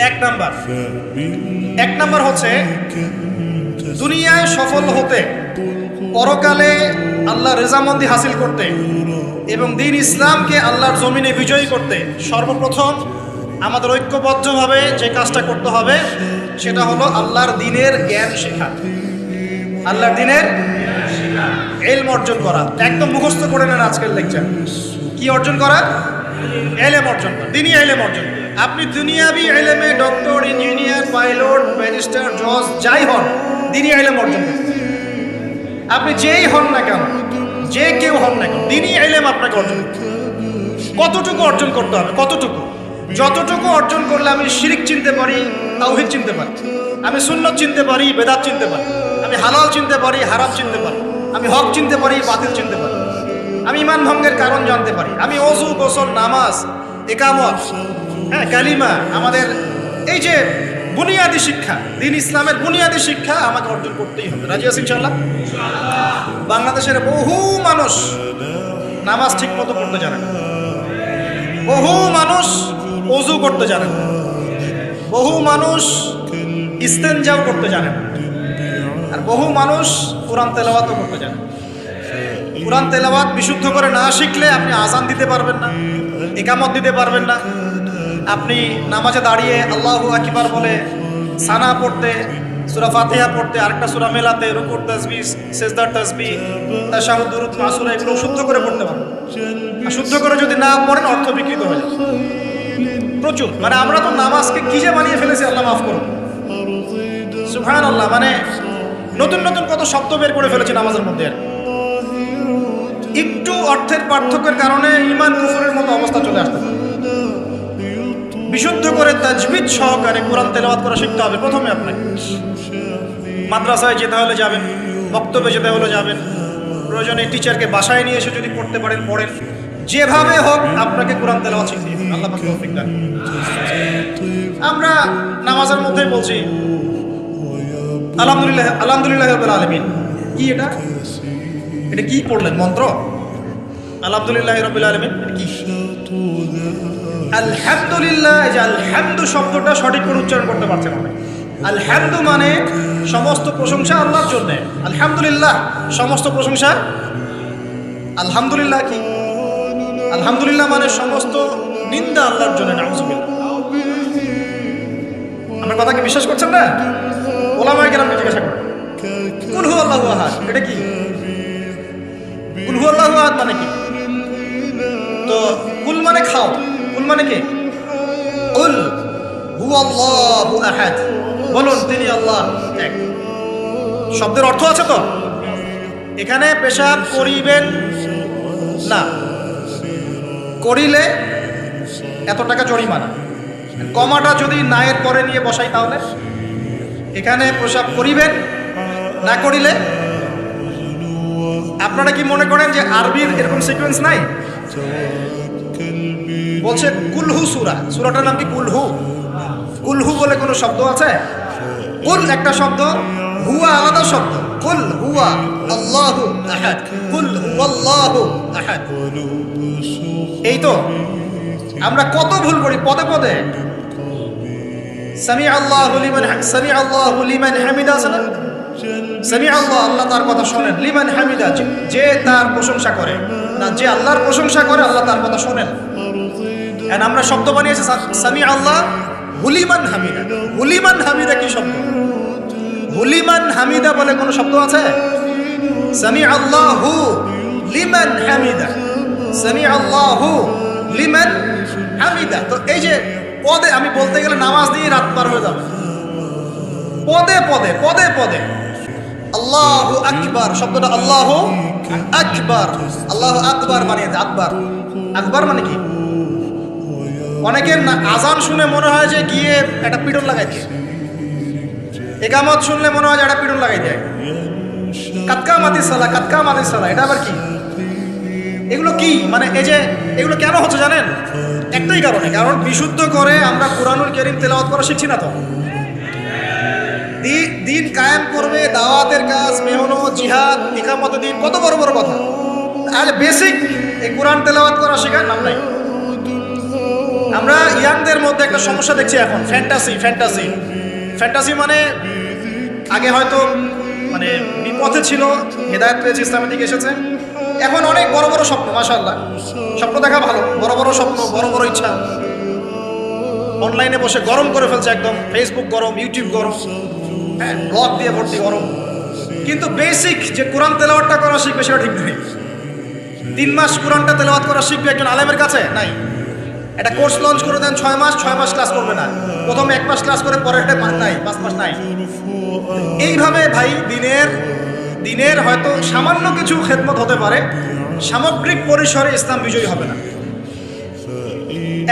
এক নাম্বার হচ্ছে দুনিয়ায় সফল হতে, পরকালে আল্লাহ রেজামন্দি হাসিল করতে এবং দ্বীন ইসলামকে আল্লাহর জমিনে বিজয়ী করতে সর্বপ্রথম আমাদের ঐক্যবদ্ধভাবে যে কাজটা করতে হবে সেটা হলো আল্লাহর দ্বীনের জ্ঞান শেখা, আল্লাহর দ্বীনের ইলম অর্জন করা। একদম মুখস্থ করে নেন আজকের লেকচার। কি অর্জন করা? ইলম অর্জন করা, দ্বীনি ইলম অর্জন। আপনি দুনিয়াবি ইলমে ডক্টর, ইঞ্জিনিয়ার, পাইলট, ব্যারিস্টার, জজ যাই হন, দ্বীনি ইলম অর্জন করুন। আপনি যেই হন না কেন, যে কেউ হন না কেন, দ্বীনি ইলম আপনাকে অর্জন করতে হবে। কতটুকু অর্জন করতে হবে? কতটুকু? যতটুকু অর্জন করলে আমি শিরিক চিনতে পারি, তাওহীদ চিনতে পারি, আমি সুন্নত চিনতে পারি, বেদাত চিনতে পারি, আমি হালাল চিনতে পারি, হারাম চিনতে পারি, আমি হক চিনতে পারি, বাতিল চিনতে পারি, আমি ঈমান ভঙ্গের কারণ জানতে পারি, আমি ওযু, গোসল, নামাজ, ইকামত, কালিমা, আমাদের এই যে বুনিয়াদী শিক্ষা, দ্বীন ইসলামের বুনিয়াদী শিক্ষা আমাকে অর্জন করতেই হবে। রাজি আছেন ইনশাআল্লাহ? বাংলাদেশের বহু মানুষ নামাজ ঠিক মতো পড়তে জানে না, বহু মানুষ ওযু করতে জানে না, বহু মানুষ ইস্তেনজাও করতে জানে না, আর বহু মানুষ কোরআন তেলাওয়াতও করতে জানে। কোরআন তেলাওয়াত বিশুদ্ধ করে না শিখলে আপনি আজান দিতে পারবেন না, ইকামত দিতে পারবেন না, আপনি নামাজে দাঁড়িয়ে আল্লাহু আকবার বলে সানা পড়তে, সূরা ফাতিহা পড়তে, আরেকটা সূরা মেলাতে, রুকুর তাসবিহ, সিজদার তাসবিহ, তাশাহুদ, দুরূদ, মাসুরা এগুলো শুদ্ধ করে পড়তে পারবেন। আর শুদ্ধ করে যদি না পড়েন অর্থ বিকৃত হয়ে যায় প্রচুর। মানে আমরা তো নামাজকে কি যে বানিয়ে ফেলেছি, আল্লাহ মাফ করুন, সুবহানাল্লাহ। মানে নতুন নতুন কত শব্দ বের করে ফেলেছি নামাজের মধ্যে। একটু অর্থের পার্থক্যের কারণে ঈমান কুফরের মতো অবস্থা চলে আসতে পারে। বিশুদ্ধ করে তাজবিদ সহকারে কোরআন তেলাওয়াত করা শিখতে হবে প্রথমে। আপনাকে মাদ্রাসায় যেতে হলে যাবেন, বক্তব্যে যেতে হলে যাবেন, প্রয়োজনে টিচারকে বাসায় নিয়ে এসে যদি পড়তে পারেন পড়েন, যেভাবে হোক আপনাকে কোরআন তেলাওয়াত শিখতে হবে। আল্লাহ পাক তৌফিক দান। আমরা নামাজের মধ্যেই বলছি আলহামদুলিল্লাহ, আলহামদুলিল্লাহি রাব্বিল আলামিন। কি এটা? এটা কি পড়লেন? মন্ত্র? আলহামদুলিল্লাহি রাব্বিল আলামিন কি? আলহামদুলিল্লাহ। এই যে আলহামদু শব্দটা সঠিক করে উচ্চারণ করতে পারছেন না। আলহামদু মানে সমস্ত প্রশংসা আল্লাহর জন্য। আলহামদুলিল্লাহ সমস্ত প্রশংসা। আলহামদুলিল্লাহ কি? আলহামদুলিল্লাহ মানে সমস্ত নিন্দা আল্লাহর জন্য। নাউযুবিল্লাহ। আমার কথা কি বিশ্বাস করছেন না? ওলামায়ে কেরামকে জিজ্ঞাসা করেন, কুল হু আল্লাহু আহাদ এটা কি? কুল হু আল্লাহু আহাদ মানে কি? তো কুল মানে খাও, কুল মানে কি? কুল হু আল্লাহু আহাদ, বলুন তিনি আল্লাহ এক। শব্দের অর্থ আছে তো? এখানে পেশাব করিবেন না, করিলে এত টাকা জরিমানা। কমাটা যদি নায়ের পরে নিয়ে বসাই তাহলে এখানে পেশাব করিবেন না, করিলে। আপনারা কি মনে করেন যে আরবির এরকম সিকোয়েন্স নাই? বলছে কুলহু সূরা, সূরাটার নাম কি? কুলহু। কুলহু বলে কোনো শব্দ আছে? কুল একটা শব্দ, হুয়া আলাদা শব্দ। কুল হুয়া আল্লাহু আহাদ, কুল হুয়াল্লাহু আহাদ। এই তো আমরা কত ভুল করি পদে পদে। সামি আল্লাহু লিমান হামিদা আছে না? সামি আল্লাহ, আল্লাহ তার কথা শোনেন। লিমান হামিদা যে তার প্রশংসা করে, না যে আল্লাহর প্রশংসা করে আল্লাহ তার কথা শোনেন। এন্ড আমরা শব্দ বানিয়েছি সামি আল্লাহ হুলিমান হামিদা। হুলিমান হামিদা কি শব্দ? হুলিমান হামিদা বলে কোনো শব্দ আছে? সামি আল্লাহু লিমান হামিদা, সামি আল্লাহু লিমান হামিদা। তো এই যে পদে, আমি বলতে গেলে নামাজ দিয়ে রাত পার হয়ে যাবে। পদে পদে পদে পদে আল্লাহু আকবার শব্দটা আল্লাহু আকবার, আল্লাহু আকবার বানিয়েছে। আকবার, আকবার মানে কি? অনেকের আজান শুনে মনে হয় যে গিয়ে একটা পিটন লাগাই দিয়ে, ইকামত শুনলে মনে হয় যে একটা পিটন লাগাই দেয়। কাতকা মাতি সালা, কাতকা মাতি সালা, এটা আবার কি? এগুলো কি? মানে এই যে এগুলো কেন হচ্ছে জানেন? একটাই কারণে, কারণ বিশুদ্ধ করে আমরা কুরআনুল কারীম তেলাওয়াত করা শিখছি না। তো দিন কায়েম করবে, দাওয়াতের কাজ, মেহনত, জিহাদ, ইকামত দিন, কত বড় বড় কথা। আর বেসিক এই কোরআন তেলাওয়াত করা শেখার নাম নাই। আমরা ইয়াংদের মধ্যে একটা সমস্যা দেখছি এখন, ফ্যান্টাসি ফ্যান্টাসি ফ্যান্টাসি মানে আগে হয়তো মানে বিপথে ছিল, হেদায়েত পেয়েছে, ইসলামের দিকে এসেছে, এখন অনেক বড় বড় স্বপ্ন, মাশাআল্লাহ, স্বপ্ন দেখা ভালো, বড় বড় স্বপ্ন, বড় বড় ইচ্ছা, অনলাইনে বসে গরম করে ফেলছে একদম, ফেসবুক গরম, ইউটিউব গরম, হ্যাঁ, ব্লগ দিয়ে ভর্তি গরম, কিন্তু বেসিক যে কোরআন তেলাওয়াতটা করা শিখবে সেটা ঠিক নেই। 3 মাস কোরআনটা তেলাওয়াত করা শিখবে একজন আলেমের কাছে নাই। একটা কোর্স লঞ্চ করে দেন 6 মাস, 6 মাস ক্লাস করবে না, প্রথমে 1 মাস ক্লাস করে পরেরটা নাই, 5 মাস নাই। এইভাবে ভাই দিনের হয়তো সামান্য কিছু খেদমত হতে পারে, সামগ্রিক পরিসরে ইসলাম বিজয়ী হবে না।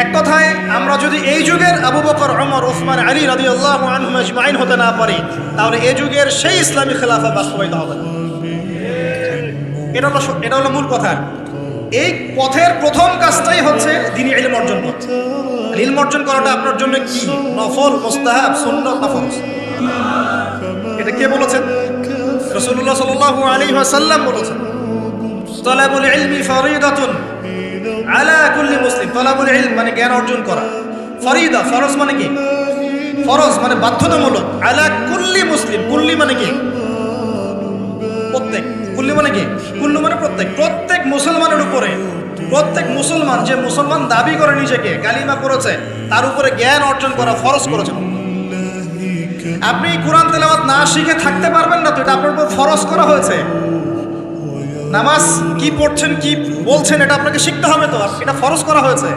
এক কথায় আমরা যদি এই যুগের আবু বকর, ওমর, ওসমান, আলী রাদিয়াল্লাহু আনহুম আজমাইন হতে না পারি, তাহলে এই যুগের সেই ইসলামী খেলাফত বাস্তবায়িত হবে না। এটা হলো মূল কথা। এই পথের প্রথম কাজটাই হচ্ছে দ্বীনি ইলম অর্জন করা। ইলম অর্জন করাটা আপনার জন্য কি? নফল, মুস্তাহাব, সুন্নাত না ফরজ? এটা কে বলেছেন? রাসূলুল্লাহ সাল্লাল্লাহু আলাইহি ওয়াসাল্লাম বলেছেন, তালাবুল ইলমি ফরিদাতুন আলা কুল্লি মুসলিম। তালাবুল ইলম মানে জ্ঞান অর্জন করা, ফরিদা ফরজ মানে কি? ফরজ মানে বাধ্যতামূলক, আলা কুল্লি মুসলিম, কুল্লি মানে কি? প্রত্যেক, কুল্লি মানে কি? কুল্লু মানে প্রত্যেক, প্রত্যেক মুসলমানের উপরে, প্রত্যেক মুসলমান যে মুসলমান দাবি করে নিজেকে, কালিমা পড়েছে, তার উপরে জ্ঞান অর্জন করা ফরজ করেছেন। আপনি কোরআন তেলাওয়াত না শিখে থাকতে পারবেন না, তো এটা আপনার উপর ফরজ করা হয়েছে। নামাজ কি পড়ছেন, কি বলছেন, এটা আপনাকে শিখতে হবে, তো এটা ফরজ করা হয়েছে।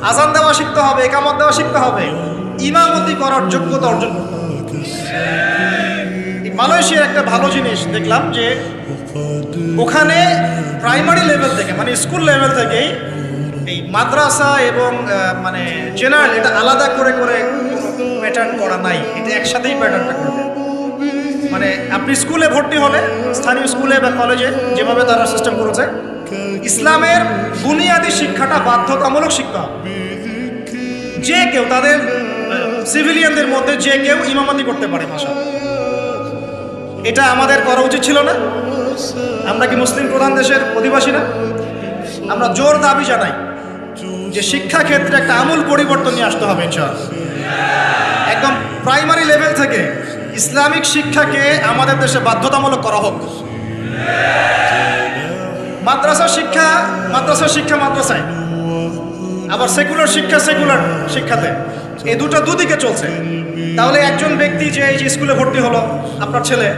আজান দেওয়া শিখতে হবে, ইকামত দেওয়া শিখতে হবে, ইমামতি করার যোগ্যতা অর্জন করতে হবে। মালয়েশিয়ার একটা ভালো জিনিস দেখলাম যে ওখানে প্রাইমারি লেভেল থেকে, মানে স্কুল লেভেল থেকেই এই মাদ্রাসা এবং মানে জেনারেল এটা আলাদা করে করে প্যাটার্ন করা নাই, এটা একসাথেই প্যাটার্নটা করবে। মানে আপনি স্কুলে ভর্তি হলে, স্থানীয় স্কুলে বা কলেজে যেভাবে তারা সিস্টেম করেছে, ইসলামের বুনিয়াদী শিক্ষাটা বাধ্যতামূলক শিক্ষা। যে কেউ, তাদের সিভিলিয়ানদের মধ্যে যে কেউ ইমামতি করতে পারে মাশাআল্লাহ। এটা আমাদের করা উচিত ছিল না? আমরা কি মুসলিম প্রধান দেশের অধিবাসী না? আমরা জোর দাবি জানাই যে শিক্ষা ক্ষেত্রে একটা আমূল পরিবর্তন নিয়ে আসতে হবে ইনশাআল্লাহ। একদম প্রাইমারি লেভেল থেকে ইসলামিক শিক্ষাকে আমাদের দেশে বাধ্যতামূলক করা হোক। মাদ্রাসা শিক্ষা মাদ্রাসায়, আবার সেকুলার শিক্ষাতে, এই দুদিকে চলছে। তাহলে একজন ব্যক্তি যে এই যে স্কুলে ভর্তি হলো, আপনার ছেলে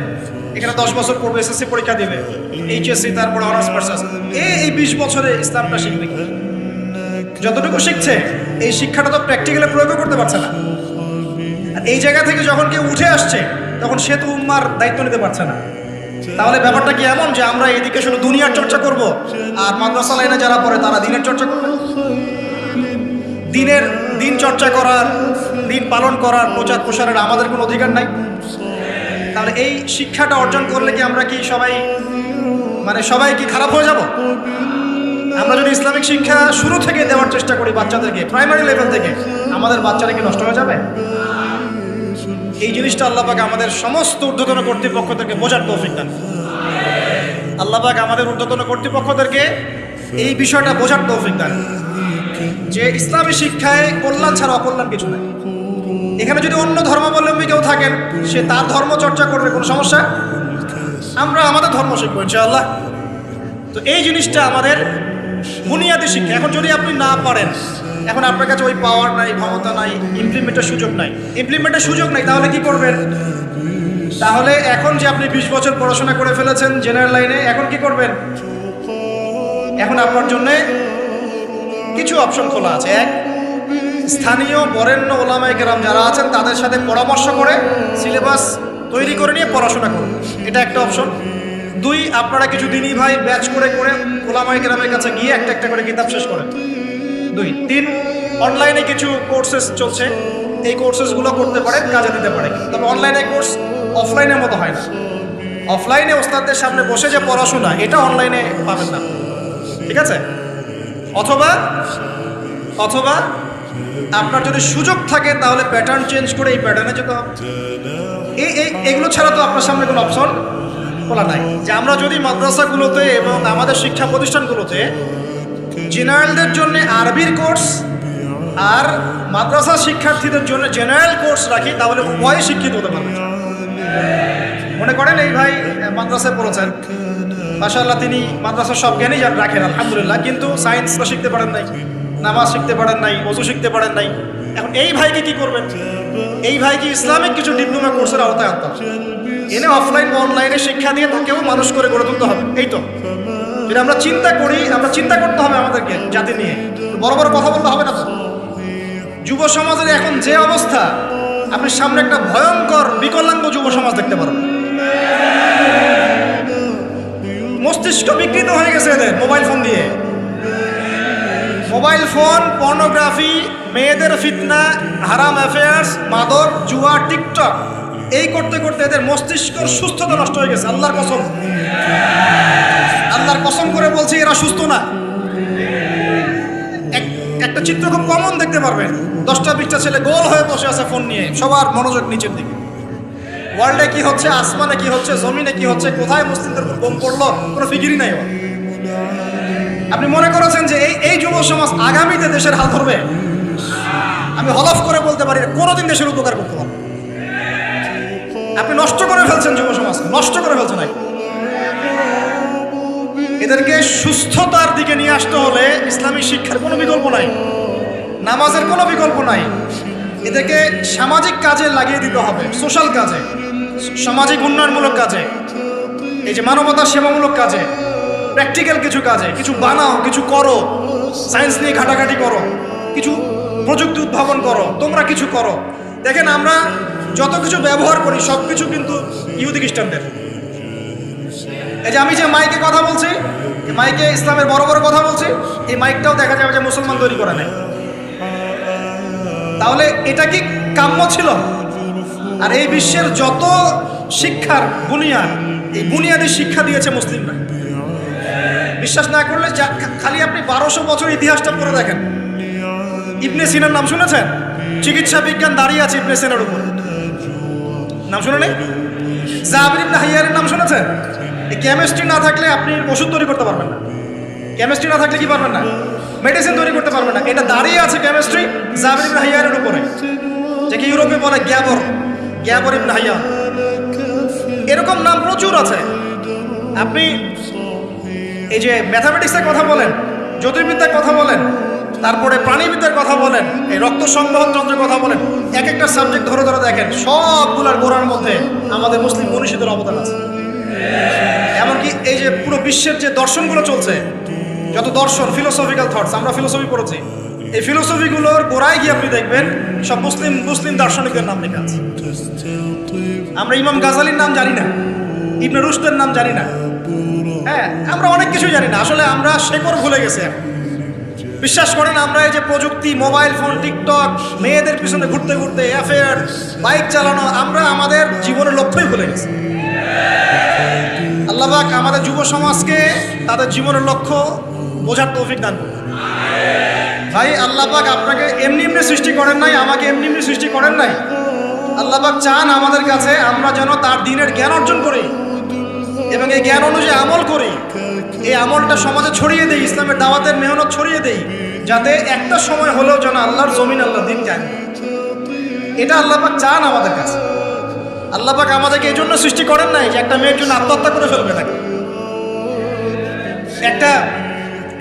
এখানে 10 বছর পড়বে, এসএসসি পরীক্ষা দিবে, এইচএসসি, তারপরে অনার্স মাস্টার্স, এই 20 বছরে ইসলামটা শিখবে কি? যতটুকু শিখছে এই শিক্ষাটা তো প্র্যাকটিক্যালি প্রয়োগ করতে পারছে না। আর এই জায়গা থেকে যখন কেউ উঠে আসছে, তখন সে তো উম্মার দায়িত্ব নিতে পারছে না। তাহলে ব্যাপারটা কি এমন যে আমরা এদিকে শুধু দুনিয়ার চর্চা করব, আর মাদ্রাসা লাইনে যারা পড়ে তারা দিনের চর্চা করবে? দিন চর্চা করার, দিন পালন করার, প্রচার প্রসারের আমাদের কোনো অধিকার নাই? তাহলে এই শিক্ষাটা অর্জন করলে কি আমরা কি সবাই কি খারাপ হয়ে যাব? আমরা যদি ইসলামিক শিক্ষা শুরু থেকে দেওয়ার চেষ্টা করি বাচ্চাদেরকে, প্রাইমারি লেভেল থেকে, আমাদের বাচ্চারা কি নষ্ট হয়ে যাবে? এই জিনিসটা আল্লাহ পাক আমাদের সমস্ত ঊর্ধ্বতন কর্তৃপক্ষদেরকে বোঝার তৌফিক দান। আল্লাহ পাক আমাদের ঊর্ধ্বতন কর্তৃপক্ষদেরকে এই বিষয়টা বোঝার তৌফিক দান যে ইসলামী শিক্ষায় কল্যাণ ছাড়া অকল্যাণ কিছু নাই। এখানে যদি অন্য ধর্মাবলম্বী কেউ থাকেন, সে তার ধর্ম চর্চা করবে, কোনো সমস্যা? আমরা আমাদের ধর্ম শিখবো ইনশাআল্লাহ। তো এই জিনিসটা আমাদের বুনিয়াদী শিক্ষা। এখন যদি আপনি না পারেন, এখন আপনার কাছে ওই পাওয়ার নাই, ক্ষমতা নাই, ইমপ্লিমেন্টের সুযোগ নাই, তাহলে কি করবেন? তাহলে এখন যে আপনি 20 বছর পড়াশোনা করে ফেলেছেন জেনারেল লাইনে, এখন কি করবেন? এখন আপনার জন্য কিছু অপশন খোলা আছে। এক, স্থানীয় বরেণ্য ওলামায়ে কেরাম যারা আছেন তাদের সাথে পরামর্শ করে সিলেবাস তৈরি করে নিয়ে পড়াশোনা করুন, এটা একটা অপশন। 2, আপনারা কিছু দিনী ভাই ব্যাচ করে ওলামায়ে কেরামের কাছে গিয়ে একটা করে কিতাব শেষ করেন। 2, 3, অনলাইনে কিছু কোর্সেস চলছে, এই কোর্সেসগুলো করতে পারেন, কাজে দিতে পারে। তবে অনলাইনে কোর্স অফলাইনের মতো হয় না। অফলাইনে ওস্তাদদের সামনে বসে যে পড়াশোনা, এটা অনলাইনে পাবেন না, ঠিক আছে? অথবা আপনার যদি সুযোগ থাকে তাহলে প্যাটার্ন চেঞ্জ করে এই প্যাটার্নে যেতে হবে। এগুলো ছাড়া তো আপনার সামনে কোনো অপশন খোলা নাই। যে আমরা যদি মাদ্রাসাগুলোতে এবং আমাদের শিক্ষা প্রতিষ্ঠানগুলোতে জেনারেলদের জন্য আরবির কোর্স আর মাদ্রাসা শিক্ষার্থীদের জন্য জেনারেল কোর্স রাখি, তাহলে উভয় শিক্ষিত হতে পারবে। মনে করেন এই ভাই মাদ্রাসায় পড়েছেন, মাশাআল্লাহ তিনি মাদ্রাসার সব জ্ঞানই রাখেন আলহামদুলিল্লাহ, কিন্তু সায়েন্সটা শিখতে পারেন নাই, নামাজ শিখতে পারেন নাই, ওযু শিখতে পারেন নাই। এখন এই ভাইকে কি করবেন? এই ভাইকে ইসলামিক কিছু ডিপ্লোমা কোর্সের আওতায় আনতে হবে, এনে অফলাইন বা অনলাইনে শিক্ষা দিয়ে তাকেও মানুষ করে গড়ে তুলতে হবে। এই তো যদি আমরা চিন্তা করি, আমরা চিন্তা করতে হবে আমাদেরকে জাতি নিয়ে, বড় বড় কথা বলতে হবে না তো। যুব সমাজের এখন যে অবস্থা, আপনি সামনে একটা ভয়ঙ্কর বিকলাঙ্গ যুব সমাজ দেখতে পারবেন। মস্তিষ্ক বিকৃত হয়ে গেছে এদের মোবাইল ফোন দিয়ে। মোবাইল ফোন, পর্নোগ্রাফি, মেয়েদের ফিতনা, হারাম অ্যাফেয়ার্স, মাদক, জুয়া, টিকটক, এই করতে করতে এদের মস্তিষ্কের সুস্থতা নষ্ট হয়ে গেছে। আল্লাহর কসম, আল্লাহর কসম করে বলছি এরা সুস্থ না। একটা চিত্র খুব কমন দেখতে পারবেন, 10টা-20টা ছেলে গোল হয়ে বসে আছে ফোন নিয়ে, সবার মনোযোগ নিচের দিকে। ওয়ার্ল্ডে কি হচ্ছে, আসমানে কি হচ্ছে, জমিনে কি হচ্ছে, কোথায় মুসলিমদের উপর বোম পড়লো, কোনো ফিকিরই নাই। আপনি মনে করেছেন যে এই যুব সমাজ আগামীতে দেশের হাল ধরবে? আমি হলফ করে বলতে পারি কোনোদিন দেশের উপকার করতে পারবে। আপনি নষ্ট করে ফেলছেন যুব সমাজ, নষ্ট করে ফেলছেন। এদেরকে সুস্থতার দিকে নিয়ে আসতে হলে ইসলামিক শিক্ষার কোনো বিকল্প নাই, নামাজের কোনো বিকল্প নাই। এদেরকে সামাজিক কাজে লাগিয়ে দিতে হবে, সোশ্যাল কাজে, সামাজিক উন্নয়নমূলক কাজে, এই যে মানবতার সেবামূলক কাজে, প্র্যাকটিক্যাল কিছু কাজে, কিছু বানাও, কিছু করো, সায়েন্স নিয়ে ঘাটাঘাটি করো, কিছু প্রযুক্তি উদ্ভাবন করো, তোমরা কিছু করো। দেখেন আমরা যত কিছু ব্যবহার করি সব কিছু কিন্তু ইহুদি খ্রিস্টানদের। এই যে আমি যে মাইকে কথা বলছি, মাইকে ইসলামের বড় বড় কথা বলছি, এই মাইকটাও দেখা যাবে যে মুসলমান তৈরি করে নেয়। তাহলে এটা কি কাম্য ছিল? আর এই বিশ্বের যত শিক্ষার বুনিয়াদ, এই বুনিয়াদের শিক্ষা দিয়েছে মুসলিমরা। বিশ্বাস না করলে খালি আপনি 1200 বছর ইতিহাসটা পড়ে দেখেন। ইবনে সিনার নাম শুনেছেন? চিকিৎসা বিজ্ঞান দাঁড়িয়ে আছে ইবনে সিনার উপর, নাম শুনে নেই? জাবির ইবনে হাইয়ারের নাম শুনেছেন? এই কেমিস্ট্রি না থাকলে আপনি ওষুধ তৈরি করতে পারবেন না। কেমিস্ট্রি না থাকলে কি পারবেন না? মেডিসিন তৈরি করতে পারবেন না। এটা দাঁড়িয়ে আছে কেমিস্ট্রি জাবির ইবনে হাইয়ারের উপরে, যে কি ইউরোপে বলে গ্যাবর ইবনে হাইয়ার। এরকম নাম প্রচুর আছে। আপনি এই যে ম্যাথামেটিক্সের কথা বলেন, জ্যোতির্বিদ্যার কথা বলেন, তারপরে প্রাণীবিদ্যার কথা বলেন, এই রক্ত সংবহন তন্ত্রের কথা বলেন, এক একটা সাবজেক্ট ধরে ধরে দেখেন, সবগুলার গোড়ার মধ্যে আমাদের মুসলিম মনীষীদের অবদান আছে। এমনকি এই যে পুরো বিশ্বের যে দর্শনগুলো চলছে, যত দর্শন, ফিলোসফিক্যাল থটস, আমরা ফিলোসফি পড়েছি, এই ফিলোসফিগুলোর গোড়ায় গিয়ে আপনি দেখবেন সব মুসলিম দার্শনিকদের নাম লেখা আছে। আমরা ইমাম গাজালির নাম জানি না, ইবনে রুশদের নাম জানি না, হ্যাঁ আমরা অনেক কিছু জানি না। আসলে আমরা শেকড় ভুলে গেছি। বিশ্বাস করেন আমরা এই যে প্রযুক্তি, মোবাইল ফোন, টিকটক, মেয়েদের পিছনে ঘুরতে ঘুরতে, অ্যাফেয়ার, বাইক চালানো, আমরা আমাদের জীবনের লক্ষ্যই ভুলে গেছি। আল্লাহ পাক আমাদের যুব সমাজকে তাদের জীবনের লক্ষ্য বোঝার তৌফিক দান করুন। ভাই আল্লাহ পাক আপনাকে এমনি এমনি সৃষ্টি করেন নাই, আমাকে এমনি এমনি সৃষ্টি করেন নাই। আল্লাহ পাক চান আমাদের কাছে আমরা যেন তার দ্বীনের জ্ঞান অর্জন করি এবং এই জ্ঞান অনুযায়ী আমল করি। এই আমলটা সমাজে ছড়িয়ে দেই, ইসলামের দাওয়াতের মেহনত ছড়িয়ে দেই, যাতে একটা সময় হলেও যেন আল্লাহর জমিন, আল্লাহর দ্বীন যায়। এটা আল্লাহ পাক চান আমাদের কাছে। আল্লাহ পাক আমাদেরকে এই জন্য সৃষ্টি করেন নাই যে একটা মেয়ের জন্য আত্মহত্যা করে ফেলবে নাকি।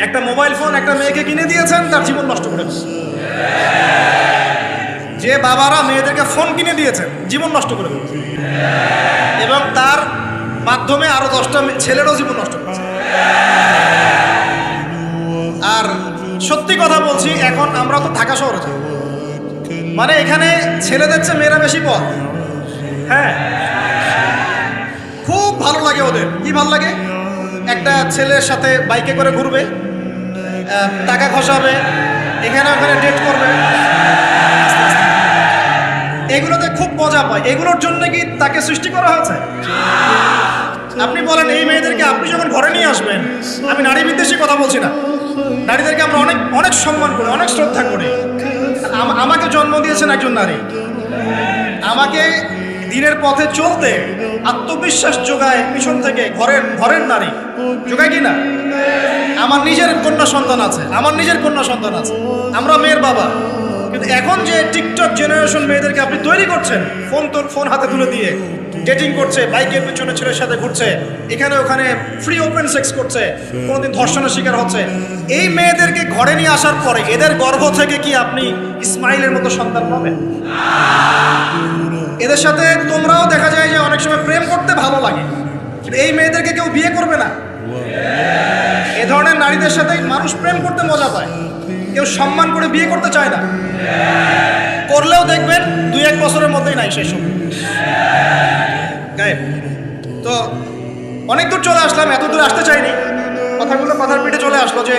একটা মোবাইল ফোন একটা মেয়েকে কিনে দিয়েছেন, তার জীবন নষ্ট করে ফেলবে। যে বাবারা মেয়েদেরকে ফোন কিনে দিয়েছেন, জীবন নষ্ট করে ফেলবে এবং তার মাধ্যমে আরো 10টা ছেলেরও জীবন নষ্ট করেছে। আর সত্যি কথা বলছি, এখন আমরা তো ঢাকা শহরে যাই, মানে এখানে ছেলেদের চেয়ে মেয়েরা বেশি পথ। হ্যাঁ, খুব ভালো লাগে ওদের। কি ভালো লাগে? একটা ছেলের সাথে বাইকে করে ঘুরবে, টাকা খসাবে, এখানে ওখানে ডেট করবে, এগুলোতে খুব মজা পায়। এগুলোর জন্য কি তাকে সৃষ্টি করা হয়েছে? আপনি বলেন এই মেয়েদেরকে আপনি যখন ঘরে নিয়ে আসবেন, আমি নারী বিদ্বেষী কথা বলছি না, নারীদেরকে আমরা অনেক অনেক সম্মান করি, অনেক শ্রদ্ধা করি। আমাকে জন্ম দিয়েছেন একজন নারী, আমাকে দিনের পথে চলতে আত্মবিশ্বাস যোগায় পিছন থেকে ঘরের নারী যোগায় কি না? আমার নিজের কন্যা সন্তান আছে, আমরা মেয়ের বাবা, কিন্তু এখন যে টিকটক জেনারেশন মেয়েদেরকে আপনি তৈরি করছেন, ফোন হাতে তুলে দিয়ে ডেটিং করছে, বাইকের পিছনে ছেলের সাথে ঘুরছে, এখানে ওখানে ফ্রি ওপেন সেক্স করছে, কোনোদিন ধর্ষণের শিকার হচ্ছে, এই মেয়েদেরকে ঘরে নিয়ে আসার পরে এদের গর্ভ থেকে কি আপনি ইসমাইলের মতো সন্তান পাবেন? এদের সাথে তোমরাও দেখা যায় যে অনেক সময় প্রেম করতে ভালো লাগে, কিন্তু এই মেয়েদেরকে কেউ বিয়ে করবে না। এ ধরনের নারীদের সাথে মানুষ প্রেম করতে মজা পায়, কেউ সম্মান করে বিয়ে করতে চায় না। করলেও দেখবেন 2-1 বছরের মধ্যেই নাই সেই সময় গায়েব। তো অনেক দূর চলে আসলাম, এত দূর আসতে চাইনি, কথাগুলো কথার পিঠে চলে আসলো যে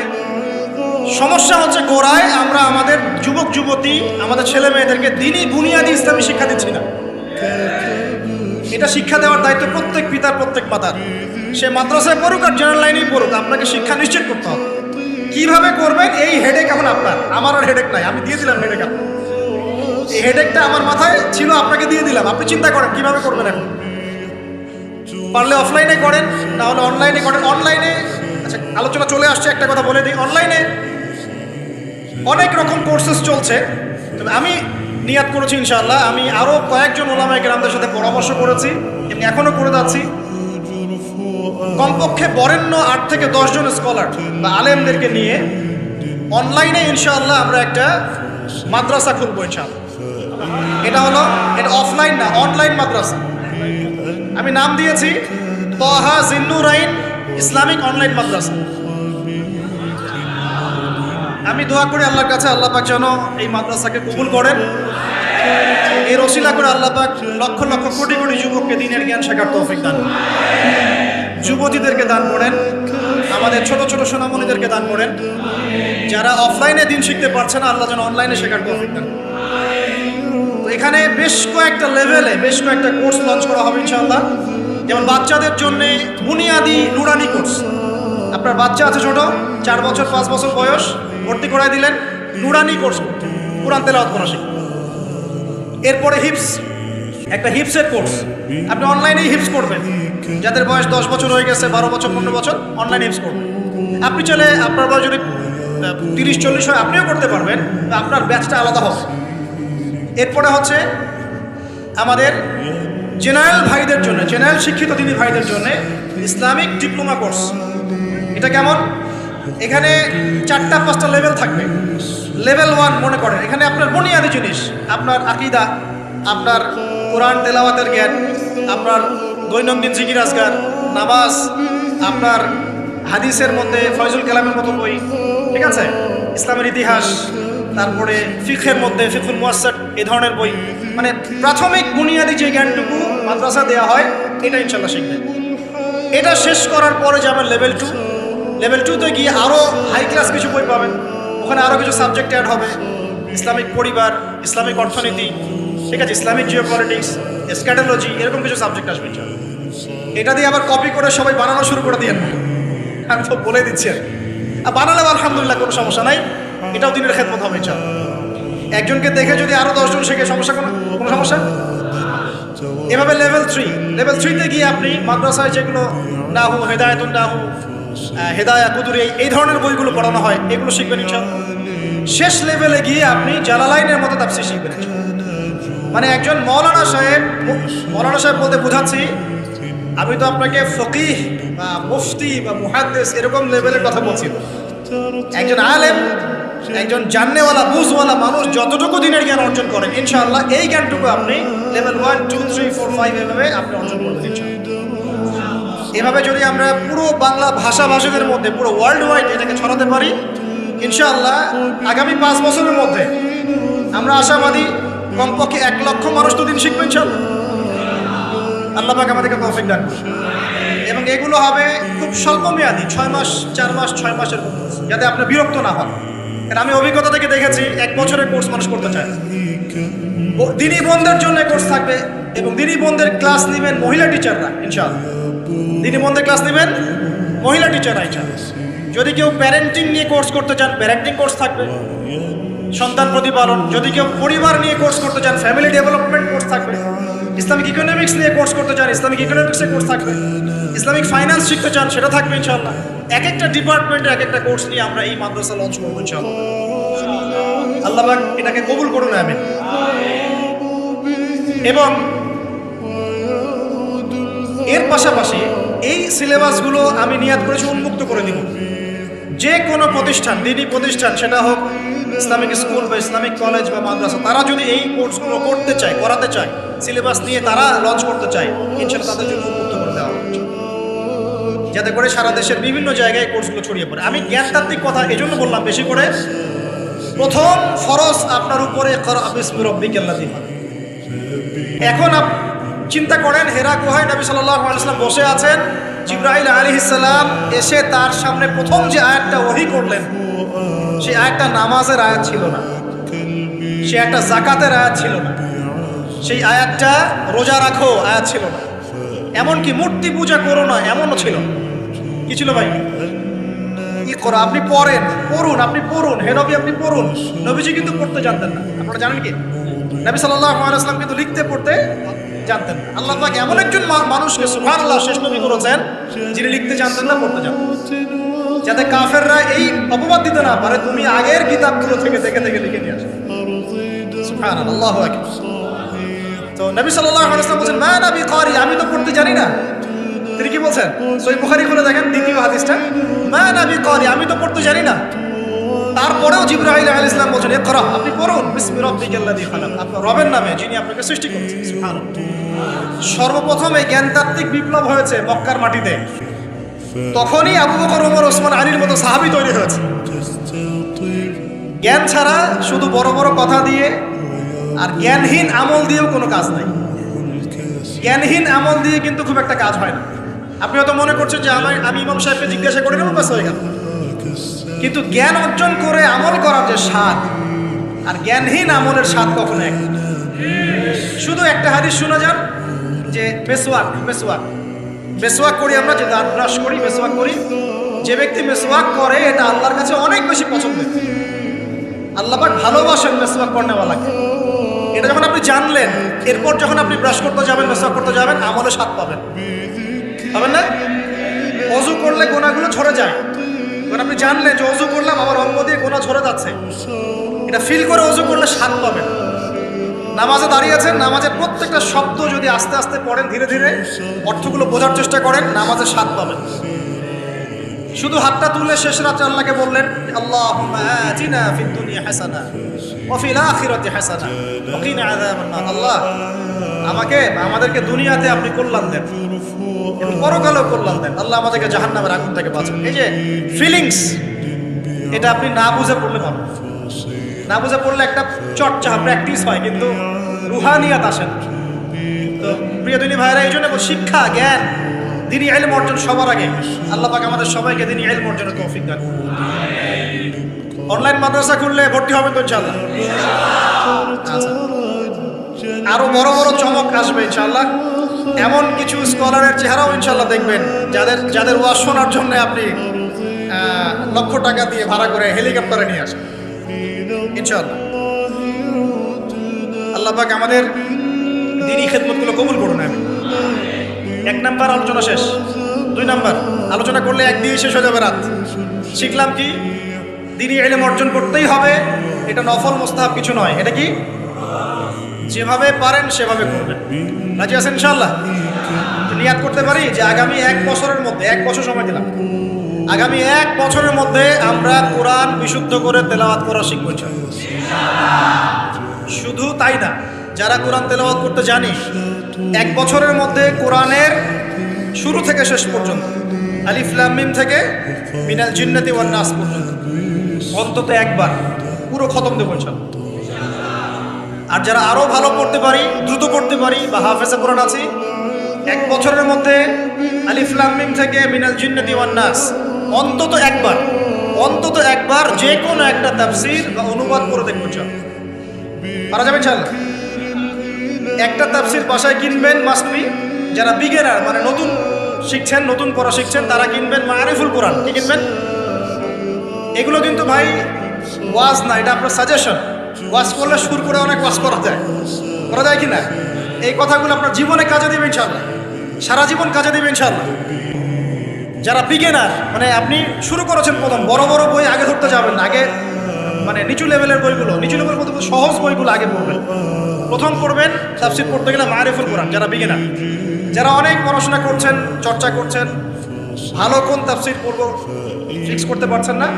সমস্যা হচ্ছে গোড়ায় আমরা আমাদের যুবক যুবতী, আমাদের ছেলে মেয়েদেরকে দিনই বুনিয়াদি ইসলামী শিক্ষা দিচ্ছি না। এটা শিক্ষা দেওয়ার দায়িত্ব প্রত্যেক পিতার, প্রত্যেক মাতার। সে মাদ্রাসায় পড়ুক আর জেনারেল লাইনেই পড়ুক, আপনাকে শিক্ষা নিশ্চিত করতে হবে। কিভাবে করবেন এই হেডেক এখন আপনার, আমার আর হেডেক নাই, আমি দিয়ে দিলাম হেডেক। এই হেডেকটা আমার মাথায় ছিল, আপনাকে দিয়ে দিলাম, আপনি চিন্তা করেন কিভাবে করবেন। এখন পারলে অফলাইনে করেন, না হলে অনলাইনে করেন। অনলাইনে আচ্ছা আলোচনা চলে আসছে, একটা কথা বলে দিই, অনলাইনে অনেক রকম কোর্সেস চলছে। তবে আমি নিয়াত করেছি ইনশাআল্লাহ, আমি আরও কয়েকজন ওলামায়ে কেরামদের সাথে পরামর্শ করেছি এবং এখনও করে যাচ্ছি। কমপক্ষে বরেণ্য 8 থেকে 10 জন স্কলার বা আলেমদেরকে নিয়ে অনলাইনে ইনশাআল্লাহ আমরা একটা মাদ্রাসা খুলবো ইনশাআল্লাহ। এটা অফলাইন না, অনলাইন মাদ্রাসা। আমি নাম দিয়েছি তাহা জিন্নুরাইন ইসলামিক অনলাইন মাদ্রাসা। আমি দোয়া করি আল্লাহর কাছে, আল্লাহ পাক যেন এই মাদ্রাসাকে কবুল করেন। এর ওসিলা করে আল্লাহ পাক লক্ষ লক্ষ কোটি কোটি যুবককে দ্বীনের জ্ঞান শেখার তৌফিক দান করেন, যুবতীদেরকে দান করেন, আমাদের ছোট ছোট সোনামণিদেরকে দান করেন। যারা অফলাইনে দিন শিখতে পারছে না, আল্লাহ যেন অনলাইনে শেখার তৌফিক দান করেন। তো এখানে বেশ কয়েকটা লেভেলে বেশ কয়েকটা কোর্স লঞ্চ করা হবে ইনশাআল্লাহ। যেমন বাচ্চাদের জন্য বুনিয়াদি নুরানি কোর্স। আপনার বাচ্চা আছে ছোট, 4 বছর 5 বছর বয়স, ভর্তি করাই দিলেন নুরানি কোর্স, কোরআন তেলাওয়াত করা শিখবেন। এরপরে হিপস, একটা হিপসের কোর্স, আপনি অনলাইনেই হিপস করবেন। যাদের বয়স 10 বছর হয়ে গেছে, 12 বছর 15 বছর, অনলাইন হিপস করবেন। আপনি চলে আপনার বয়স যদি 30-40 হয় আপনিও করতে পারবেন, আপনার ব্যাচটা আলাদা হবে। এরপরে হচ্ছে আমাদের জেনারেল ভাইদের জন্য, জেনারেল শিক্ষিত দিনী ভাইদের জন্য ইসলামিক ডিপ্লোমা কোর্স। এটা কেমন? এখানে 4-5টা লেভেল থাকবে। লেভেল 1 মনে করেন, এখানে আপনার বুনিয়াদি জিনিস, আপনার আকীদা, আপনার কোরআন তেলাওয়াতের জ্ঞান, আপনার দৈনন্দিন জিকির আজকার, নামাজ, আপনার হাদিসের মধ্যে ফয়জুল কালামের মতো বই, ঠিক আছে, ইসলামের ইতিহাস, তারপরে ফিকহের মধ্যে ফিকহুল মুয়াসসার, এই ধরনের বই। মানে প্রাথমিক বুনিয়াদি যে জ্ঞানটুকু মাদ্রাসা দেওয়া হয়, এটা ইনশাল্লাহ শিখবেন। এটা শেষ করার পরে যাবেন লেভেল 2। লেভেল 2তে গিয়ে আরও হাই ক্লাস কিছু বই পাবেন, ওখানে আরও কিছু সাবজেক্ট অ্যাড হবে। ইসলামিক পরিবার, ইসলামিক অর্থনীতি, ঠিক আছে, ইসলামিক জিওপলিটিক্স, স্ক্যাটোলজি, এরকম কিছু সাবজেক্ট আসবে ইনশাআল্লাহ। এটা দিয়ে আবার কপি করে সবাই বানানো শুরু করে দিয়ে, আমি তো বলে দিচ্ছি। আর বানালেও আলহামদুলিল্লাহ কোনো সমস্যা নাই, এটাও দিনের খেদমত হবে ইনশাআল্লাহ। একজনকে দেখে যদি আরও 10 জন শেখে, সমস্যা কোনো সমস্যা। এভাবে লেভেল 3তে গিয়ে আপনি মাদ্রাসায় যেগুলো নাহু, হেদায়াতুন নাহু, হেদায়া কুদুরি, এই ধরনের বইগুলো পড়ানো হয়, এগুলো শিখবেন ইনশাআল্লাহ। শেষ লেভেলে গিয়ে আপনি জালালাইনের মতো তাফসীর শিখবেন। মানে একজন মৌলানা সাহেব বলতে বোঝাচ্ছি, আমি তো আপনাকে ফকিহ বা মুফতি বা মুহাদ্দিস এরকম লেভেলের কথা বলছি। একজন আলেম, একজন জাননেওয়ালা, বুঝওয়ালা মানুষ যতটুকু দিনের জ্ঞান অর্জন করেন, ইনশাআল্লাহ এই জ্ঞানটুকু আপনি লেভেল 1, 2, 3, 4, 5 এভাবে আপনি অর্জন করবেন ইনশাআল্লাহ। এভাবে যদি আমরা পুরো বাংলা ভাষাভাষীদের মধ্যে, পুরো ওয়ার্ল্ড ওয়াইড এটাকে ছড়াতে পারি, ইনশাআল্লাহ আগামী 5 বছরের মধ্যে আমরা আশাবাদী কমপক্ষে 1 লক্ষ মানুষ তো দিন শিখবেন ইনশাআল্লাহ। আল্লাহ পাক আমাদেরকে তৌফিক দান করুন। এবং এগুলো হবে খুব স্বল্প মেয়াদি, 6 মাস, 4 মাস, 6 মাসের, যাতে আপনি বিরক্ত না হন। কারণ আমি অভিজ্ঞতা থেকে দেখেছি 1 বছরের কোর্স মানুষ করতে চায়। দিনী বোনদের জন্য কোর্স থাকবে এবং দিনী বোনদের ক্লাস নেবেন মহিলা টিচাররা ইনশাআল্লাহ। দিনী বোনদের ক্লাস নেবেন মহিলা টিচাররা ইনশাআল্লাহ। যদি কেউ প্যারেন্টিং নিয়ে কোর্স করতে চান, প্যারেন্টিং কোর্স থাকবে, সন্তান প্রতিপালন। যদি কেউ পরিবার নিয়ে কোর্স করতে চান, ফ্যামিলি ডেভেলপমেন্ট কোর্স থাকবে। ইসলামিক ইকোনমিক্স নিয়ে কোর্স করতে চান, ইসলামিক ইকোনমিক্সের কোর্স থাকবে। ইসলামিক ফাইন্যান্স শিখতে চান, সেটা থাকবে ইনশাআল্লাহ। এক একটা ডিপার্টমেন্টে এক একটা কোর্স নিয়ে আমরা এই মাদ্রাসা লঞ্চ করবো ইনশাআল্লাহ। আল্লাহ পাক এটাকে কবুল করুন, আমিন। এবং এর পাশাপাশি এই সিলেবাসগুলো আমি নিয়াত করেছি উন্মুক্ত করে দিব। যে কোনো প্রতিষ্ঠান, দ্বীনি প্রতিষ্ঠান, সেটা হোক ইসলামিক স্কুল বা ইসলামিক কলেজ বা মাদ্রাসা, তারা যদি এই কোর্সগুলো করতে চায়, করাতে চায়, সিলেবাস নিয়ে তারা লঞ্চ করতে চায়, ইনশাআল্লাহ তাদের জন্য উন্মুক্ত করে দেওয়া হচ্ছে, যাতে করে সারা দেশের বিভিন্ন জায়গায় কোর্সগুলো ছড়িয়ে পড়ে। আমি জ্ঞানতাত্ত্বিক কথা এই জন্য বললাম বেশি করে, প্রথম ফরজ আপনার উপরে ইকরা বিসমি রাব্বিকাল্লাযী খালাক। এখন চিন্তা করেন, হেরা গুহায় নবী সাল্লাল্লাহু আলাইহি ওয়াসাল্লাম বসে আছেন, জিবরাইল আলাইহিস সালাম এসে তার সামনে প্রথম যে আয়াতটা ওহী করলেন, সেই আয়াতটা নামাজের আয়াত ছিল না, সেই একটা জাকাতের আয়াত ছিল না, সেই আয়াতটা রোজা রাখো আয়াত ছিল না, এমনকি মূর্তি পূজা করো না এমনও ছিল। কি ছিল ভাই? ইকরা, আপনি পড়ুন, আপনি পড়ুন, হে নবী আপনি পড়ুন। নবীজি কিন্তু পড়তে জানতেন না, আপনারা জানেন কি? নবী সাল্লাল্লাহু আলাইহি ওয়াসাল্লাম কিন্তু লিখতে পড়তে জানতেন না। আল্লাহ পাক এমন একজন মানুষকে সুবহানাল্লাহ শেষ নবী করেছেন, যিনি লিখতে জানতেন না, পড়তে জানতেন, যাতে কাফেররা এই অপবাদ দিতে না পারে তুমি আগের কিতাবগুলো থেকে দেখে দেখে লিখে নিয়ে আসো। সুবহানাল্লাহ, আল্লাহু আকবার। তো নবী সাল্লাল্লাহু আলাইহি ওয়াসাল্লাম বলেন, মা নবী কারি, আমি তো পড়তে জানি না। তিনি কি বলছেন? সহিহ বুখারী খুলে দেখেন দ্বিতীয় হাদিসটা, মা নবী কারি, আমি তো পড়তে জানি না। তারপরেও জিবরাইল আলাইহিস সালাম বলেন, ইকরা, আপনি পড়ুন, বিসমি রাব্বিকাল্লাযী খালাক, আপনার রবের নামে যিনি আপনাকে সৃষ্টি করেছেন। সুবহানাল্লাহ। সর্বপ্রথম এই জ্ঞানতাত্ত্বিক বিপ্লব হয়েছে মক্কার মাটিতে, তখনই আবু বকর, ওমর, ওসমান, আলীর মতো সাহাবী তৈরি হয়েছে। জ্ঞান ছাড়া শুধু বড় বড় কথা দিয়ে আর জ্ঞানহীন আমল দিয়েও কোনো কাজ নাই। জ্ঞানহীন আমল দিয়ে কিন্তু খুব একটা কাজ হয় না। আপনি হয়তো মনে করছেন যে আমি ইমাম সাহেবকে জিজ্ঞাসা করে নেব, ব্যাস হয়ে গেল। কিন্তু জ্ঞান অর্জন করে আমল করার যে স্বাদ আর জ্ঞানহীন আমলের স্বাদ কখনো এক। শুধু একটা হাদিস শোনা যান যে মেসওয়াক করি আমরা, যে দাঁত ব্রাশ করি, মেসওয়াক করি, যে ব্যক্তি মেসওয়াক করে এটা আল্লাহর কাছে অনেক বেশি পছন্দের। আল্লাহ পাক ভালোবাসেন মেসওয়াক করনেওয়ালাকে। এটা যখন আপনি জানলেন, এরপর যখন আপনি ব্রাশ করতে যাবেন, মেসওয়াক করতে যাবেন, আমলে স্বাদ পাবেন না? ওযু করলে গোনাগুলো ঝরে যায়, যখন আপনি জানলেন যে ওযু করলাম আমার অঙ্গ দিয়ে গোনা ঝরে যাচ্ছে, এটা ফিল করে ওযু করলে স্বাদ পাবেন। নামাজে দাঁড়িয়ে আছেন, নামাজের প্রত্যেকটা শব্দ যদি আস্তে আস্তে পড়েন, ধীরে ধীরে অর্থগুলো বোঝার চেষ্টা করেন, নামাজের স্বাদ পাবেন। শুধু হাতটা তুলে শেষ রাতে আল্লাহকে বললেন, আল্লাহুম্মা আতিনা ফিদ দুনিয়া হাসানা ওয়া ফিল আখিরাতি হাসানা ওয়া কিনা আযাবান নার। আল্লাহ আমাদেরকে দুনিয়াতে আপনি কল্যাণ দেন এবং পরকালেও কল্যাণ দেন। আল্লাহ আমাদেরকে জাহান্নামের আগুন থেকে বাঁচান। এই যে ফিলিংস, এটা আপনি না বুঝে পড়লে পাবেন না, বুঝে পড়লে একটা চর্চা প্র্যাকটিস হয়, কিন্তু রুহানিয়াত আসে না। তো প্রিয় দিনী ভাইরা, এই জন্য শিক্ষা, জ্ঞান, দ্বীনি ইলম অর্জন সবার আগে। আল্লাহ পাক আমাদের সবাইকে দ্বীনি ইলম অর্জনের তৌফিক দান করুন। অনলাইন মাদ্রাসা খুললে ভর্তি হবেন তো ইনশাআল্লাহ? আচ্ছা, আরো বড় বড় চমক আসবে ইনশাআল্লাহ। এমন কিছু স্কলারের চেহারাও ইনশাআল্লাহ দেখবেন, যাদের ওয়াজ শোনার জন্য আপনি লক্ষ টাকা দিয়ে ভাড়া করে হেলিকপ্টারে নিয়ে আসেন ইনশাআল্লাহ। আল্লাহ পাক আমাদের দ্বীনি খেদমতগুলো কবুল করুন। আমি 1 নাম্বার আলোচনা শেষ। 2 নাম্বার আলোচনা করলে একদিন শেষ হয়ে যাবে রাত। শিখলাম কি? দ্বীনি ইলম অর্জন করতেই হবে, এটা নফল মুস্তাহাব কিছু নয়। এটা কি? যেভাবে পারেন সেভাবে করবেন। রাজি আছেন ইনশাআল্লাহ? নিয়াত করতে পারি যে আগামী 1 বছরের মধ্যে, 1 বছর সময় দিলাম, আগামী 1 বছরের মধ্যে আমরা কোরআন বিশুদ্ধ করে তেলাওয়াত করা শিখব ইনশাআল্লাহ। শুধু তাই না, যারা কোরআন তেলাওয়াত করতে জানি, 1 বছরের মধ্যে কোরআনের শুরু থেকে শেষ পর্যন্ত, আলিফ লাম মিম থেকে মিনাল জিন্নাতি ওয়ান নাস পর্যন্ত অন্তত একবার পুরো খতম দেব ইনশাআল্লাহ। আর যারা আরো ভালো পড়তে পারি, দ্রুত পড়তে পারি বা হাফেজে কোরআন আছি, 1 বছরের মধ্যে আলিফ লাম মিম থেকে মিনাল জিন্নাতি ওয়ান নাস অন্তত একবার যে কোনো একটা তাফসীর বা অনুবাদ করে দেখবেন ইনশাআল্লাহ। পারা যাবে ইনশাআল্লাহ? একটা তাফসীর বাসায় কিনবেন, মাস্ট বি। যারা বিগিনার, মানে নতুন শিখছেন, নতুন পড়া শিখছেন, তারা কিনবেন মারিফুল কোরআন। কি কিনবেন? এগুলো কিন্তু ভাই ওয়াজ না, এটা আপনার সাজেশন। ওয়াজ করলে সুর করে অনেক ওয়াজ করা যায় কি না? এই কথাগুলো আপনার জীবনে কাজে দিবে ইনশাআল্লাহ, সারা জীবন কাজে দিবে ইনশাআল্লাহ। যারা বিগিনার, মানে আপনি শুরু করেছেন প্রথম, বড় বড় বই আগে ধরতে যাবেন না, আগে মানে নিচু লেভেলের বইগুলো, নিচু লেভেলের মধ্যে সহজ বইগুলো আগে পড়বেন। প্রথম পড়বেন তাফসীর পড়তে গেলে মারিফুল কোরআন, যারা বিগিনার, যারা অনেক পড়াশোনা করছেন, চর্চা করছেন, ভালো কোন তাফসীর পড়বো ফিক্স করতে পারছেন না,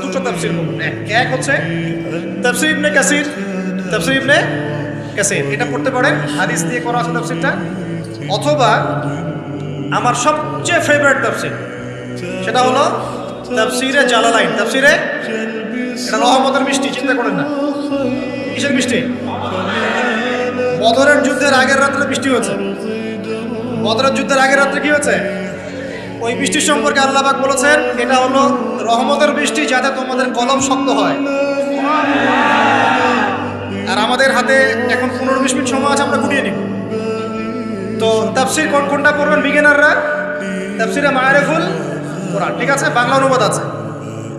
দুটো তাফসীর পড়বেন। এক হচ্ছে তাফসীর ইবনে কাসির, তাফসীর ইবনে কাসির, এটা পড়তে পারেন, হাদিস দিয়ে করা আছে তাফসীরটা। অথবা আমার সবচেয়ে ফেভারিট তাফসীর, সেটা হলো তাফসীরে জালালাইন। তাফসীরে, এটা রহমতের মিষ্টি, চিন্তা করেন না কিসের মিষ্টি। বদরের যুদ্ধের আগের রাত্রে বৃষ্টি হয়েছে। বদরের যুদ্ধের আগের রাত্রে কি হয়েছে? ওই বৃষ্টির সম্পর্কে আল্লাহ পাক বলেছেন এটা হলো রহমতের বৃষ্টি, যাতে তোমাদের কলম শক্ত হয়। আর আমাদের হাতে এখন 15-20 মিনিট সময় আছে, আমরা গুটিয়ে নিব। তো তাফসীর কোনটা পড়বেন বিগিনাররা? তাফসীরে মারিফুল কোরআন, ঠিক আছে, বাংলা অনুবাদ আছে।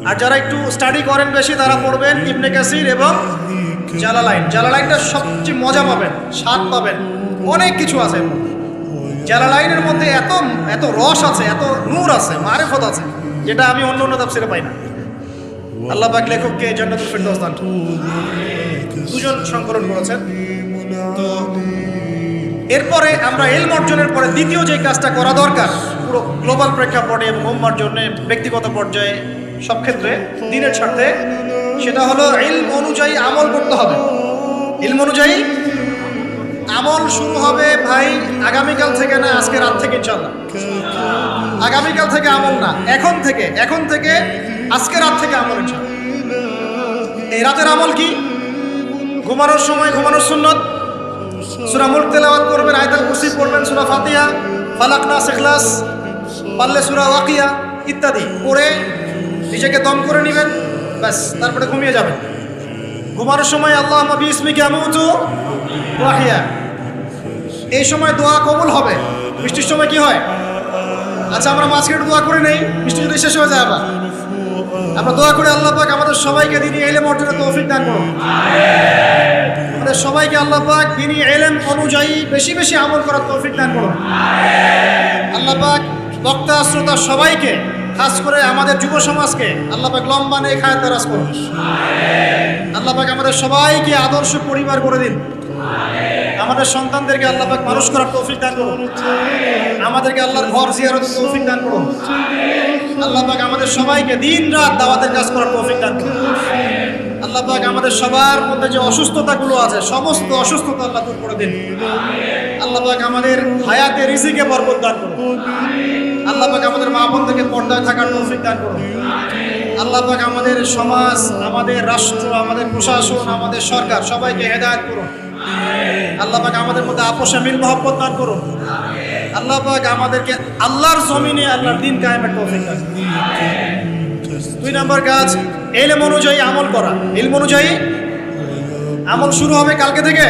আর যারা একটু স্টাডি করেন বেশি, তারা পড়বেন ইবনে কাসির এবং জালালাইন। জালালাইনটা সবচেয়ে মজা পাবেন, স্বাদ পাবেন, অনেক কিছু আছে। জালালাইনের মধ্যে এত এত রস আছে, এত নূর আছে, মারিফত আছে, যেটা আমি অন্য অন্য তাফসীরে পাই না। আল্লাহ পাক লেখককে জান্নাতুল ফিরদৌস দান করুন। দুজন সংকলন করেছেন। তো এরপরে আমরা ইলম অর্জনের পরে দ্বিতীয় যে কাজটা করা দরকার পুরো গ্লোবাল প্রেক্ষাপটে এবং উম্মার জন্য, ব্যক্তিগত পর্যায়ে, সব ক্ষেত্রে দ্বীনের স্বার্থে, সেটা হলো ইলম অনুযায়ী আমল করতে হবে। ইলম অনুযায়ী আমল শুরু হবে ভাই আগামীকাল থেকে না, আজকে রাত থেকে ইনশাআল্লাহ। আগামীকাল থেকে আমল না, এখন থেকে আজকে রাত থেকে আমল ইনশাআল্লাহ। এই রাতের আমল কি? ঘুমানোর সময় ঘুমানোর সুন্নত, সূরা মুলক তেলাওয়াত করবেন, আয়াতুল কুরসি পড়বেন, সূরা ফাতিহা, ফালাক, নাস, ইখলাস, পারলে সূরা ওয়াকিয়া ইত্যাদি পড়ে নিজেকে দম করে নেবেন, ব্যাস, তারপরে ঘুমিয়ে যাবেন। ঘুমানোর সময় আল্লাহুম্মা বিইসমিকা আমুতু ওয়া আহইয়া, এই সময় দোয়া কবুল হবে। বৃষ্টির সময় কি হয়? আচ্ছা, আমরা মাঝখানে দোয়া করে নেই, বৃষ্টি যদি শেষ হয়ে যায় আবার আমরা দোয়া করে আল্লাহ পাক আমাদের সবাইকে দ্বীনি ইলম অর্জনের তৌফিক দান করুন। আমাদের সবাইকে আল্লাহ পাক দ্বীনি ইলম অনুযায়ী বেশি বেশি আমল করার তৌফিক দান করুন। আল্লাহ পাক বক্তা শ্রোতা সবাইকে, খাস করে আমাদের যুব সমাজকে আল্লাহ পাক লম্বা নেক হায়াত দারাজ করুন। আল্লাহ পাক আমাদের সবাইকে আদর্শ পরিবার করে দিন। আমাদের সন্তানদেরকে আল্লাহ পাক মানুষ করার তৌফিক দান করুন। আমাদেরকে আল্লাহর ঘর জিয়ারতের তৌফিক দান করুন। আল্লাহ পাক আমাদের সবাইকে দিন রাত দাওয়াতের কাজ করার তৌফিক দান করুন। আল্লাহ পাক আমাদের সবার মধ্যে যে অসুস্থতাগুলো আছে, সমস্ত অসুস্থতা আল্লাহ দূর করে দিন। আল্লাহ পাক আমাদের হায়াতে রিজিকে বরকত দান করুন। আল্লাহ পাক আমাদের মা বোনদেরকে পর্দায় থাকার তৌফিক দান করুন। আল্লাহ পাক আমাদের সমাজ, আমাদের রাষ্ট্র, আমাদের প্রশাসন, আমাদের সরকার সবাইকে হেদায়েত করুন। আল্লাহ পাক আমাদের মধ্যে আপোষে মিল মহব্বত দান করুন। আল্লাহ পাক আমাদেরকে আল্লাহর জমিনে আল্লাহর দ্বীন কায়েমের তৌফিক দান করুন। 2 নম্বর কাজ, ইলম অনুযায়ী আমল করা। ইলম অনুযায়ী আমল শুরু হবে কালকে থেকে,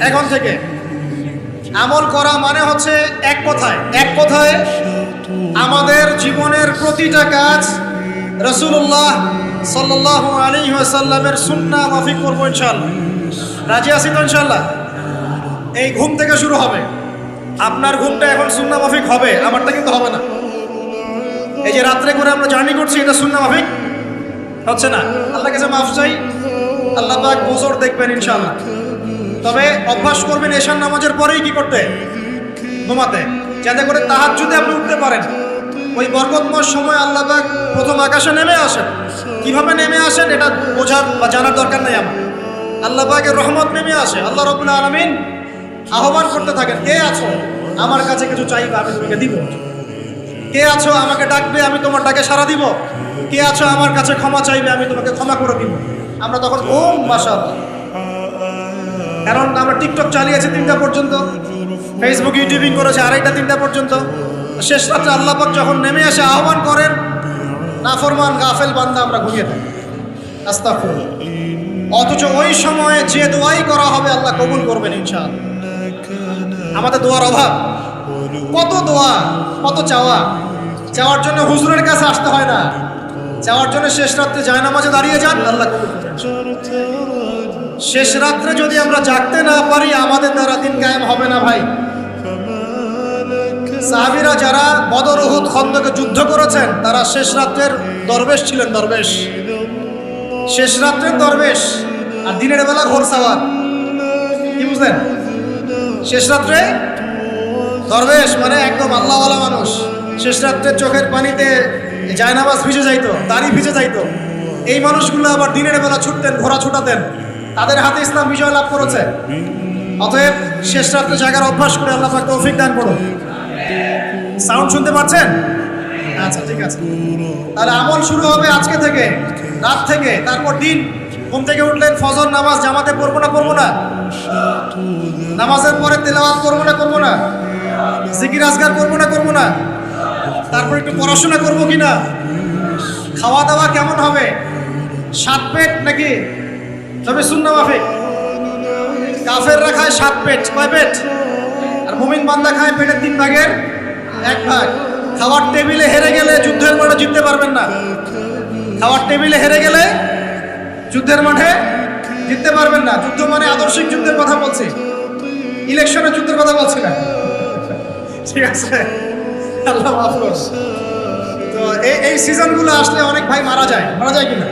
এখন থেকে। আমল করা মানে হচ্ছে এক কথায় আমাদের জীবনের প্রতিটা কাজ রাসূলুল্লাহ সাল্লাল্লাহু আলাইহি ওয়াসাল্লামের সুন্নাহ মাফিক করব ইনশাআল্লাহ। রাজি আছি তো ইনশাআল্লাহ? এই ঘুম থেকে শুরু হবে। আপনার ঘুমটা এখন সুন্নাহ মাফিক হবে, আমারটা কিন্তু হবে না। এই যে রাত্রে করে আমরা জার্নি করছি, এটা সুন্নাহ মাফিক হচ্ছে না। আল্লাহর কাছে মাফ চাই, আল্লাহ পাক ওজর দেখবেন ইনশাআল্লাহ। তবে অভ্যাস করবেন এশার নামাজের পরেই কি করতে? ঘুমাতে, যাতে করে তাহাজ্জুদে আপনি উঠতে পারেন। ওই বরকতময় সময় আল্লাহ পাক প্রথম আকাশে নেমে আসেন। কিভাবে নেমে আসেন এটা বোঝার বা জানার দরকার নেই আমার। আল্লাহ পাকের রহমত নেমে আসে। আল্লাহ রাব্বুল আলামিন আহ্বান করতে থাকেন, কে আছো আমার কাছে কিছু চাইবে আমি তোমাকে দিব? কে আছো আমাকে ডাকবে আমি তোমার ডাকে সাড়া দিব? কে আছো আমার কাছে ক্ষমা চাইবে আমি তোমাকে ক্ষমা করে দিব? আমরা তখন ঘুম, মাশাআল্লাহ। কারণ আমরা টিকটক চালিয়েছি 3টা পর্যন্ত, ফেসবুক ইউটিউবিং করেছে 2:30 3টা পর্যন্ত। শেষ রাত্রে আল্লাহ পাক যখন নেমে আসে আহ্বান করেন, নাফরমান গাফেল বান্দা আমরা ঘুমিয়ে থাকি। আস্তাগফিরুল্লাহ। অথচ ওই সময়ে যে দোয়াই করা হবে আল্লাহ কবুল করবেন ইনশাআল্লাহ। আমাদের দোয়ার অভাব, কত দোয়া, কত চাওয়ার জন্য হুজুরের কাছে আসতে হয় না। চাওয়ার জন্য শেষ রাত্রে জায়নামাজে দাঁড়িয়ে যান, আল্লাহ কবুল করবেন। শেষ রাত্রে যদি আমরা জাগতে না পারি, আমাদের দ্বারা দিন কায়েম হবে না ভাই। সাহাবীরা যারা বদর, উহুদ, খন্দকে যুদ্ধ করেছেন, তারা শেষ রাত্রের দরবেশ ছিলেন, দরবেশ। শেষ রাত্রে দরবেশ আর দিনের বেলা ঘোরসাওয়ার। কি বুঝলেন? শেষ রাত্রে দরবেশ মানে একদম আল্লাহওয়ালা মানুষ, শেষ রাত্রে চোখের পানিতে জায়নামাজ ভিজে যাইতো, দাড়ি ভিজে যাইতো। এই মানুষগুলো আবার দিনের বেলা ছুটতেন, ঘোড়া ছুটাতেন, তাদের হাতে ইসলাম বিজয় লাভ করেছে। অতএব শেষ রাত্রে জায়গার অভ্যাস করে আল্লাহ পাক তৌফিক দান করুন। সাউন্ড শুনতে পাচ্ছেন? আচ্ছা, ঠিক আছে। তাহলে আমল শুরু হবে আজকে থেকে, রাত থেকে। তারপর দিন ঘুম থেকে উঠলেন, ফজর নামাজ জামাতে পড়বো না? নামাজের পরে তেলাওয়াত করবো না? জিকির আজকার করবো না? তারপর একটু পড়াশোনা করবো কিনা? খাওয়া দাওয়া কেমন হবে? 7 পেট নাকি? তবে সুন্নাহ মাফিক। কাফেররা খায় 7 পেট, কয় পেট? আর মুমিন বান্দা খায় পেটের 3 ভাগের 1 ভাগ। খাওয়ার টেবিলে হেরে গেলে যুদ্ধের মাঠে জিততে পারবেন না। খাওয়ার টেবিলে হেরে গেলে যুদ্ধের মাঠে জিততে পারবেন না। যুদ্ধ মানে আদর্শিক যুদ্ধের কথা বলছি, ইলেকশনের যুদ্ধের কথা বলছি না। ঠিক আছে, আল্লাহ মাফ করুন। তো এই সিজনগুলো আসলে অনেক ভাই মারা যায় কিনা?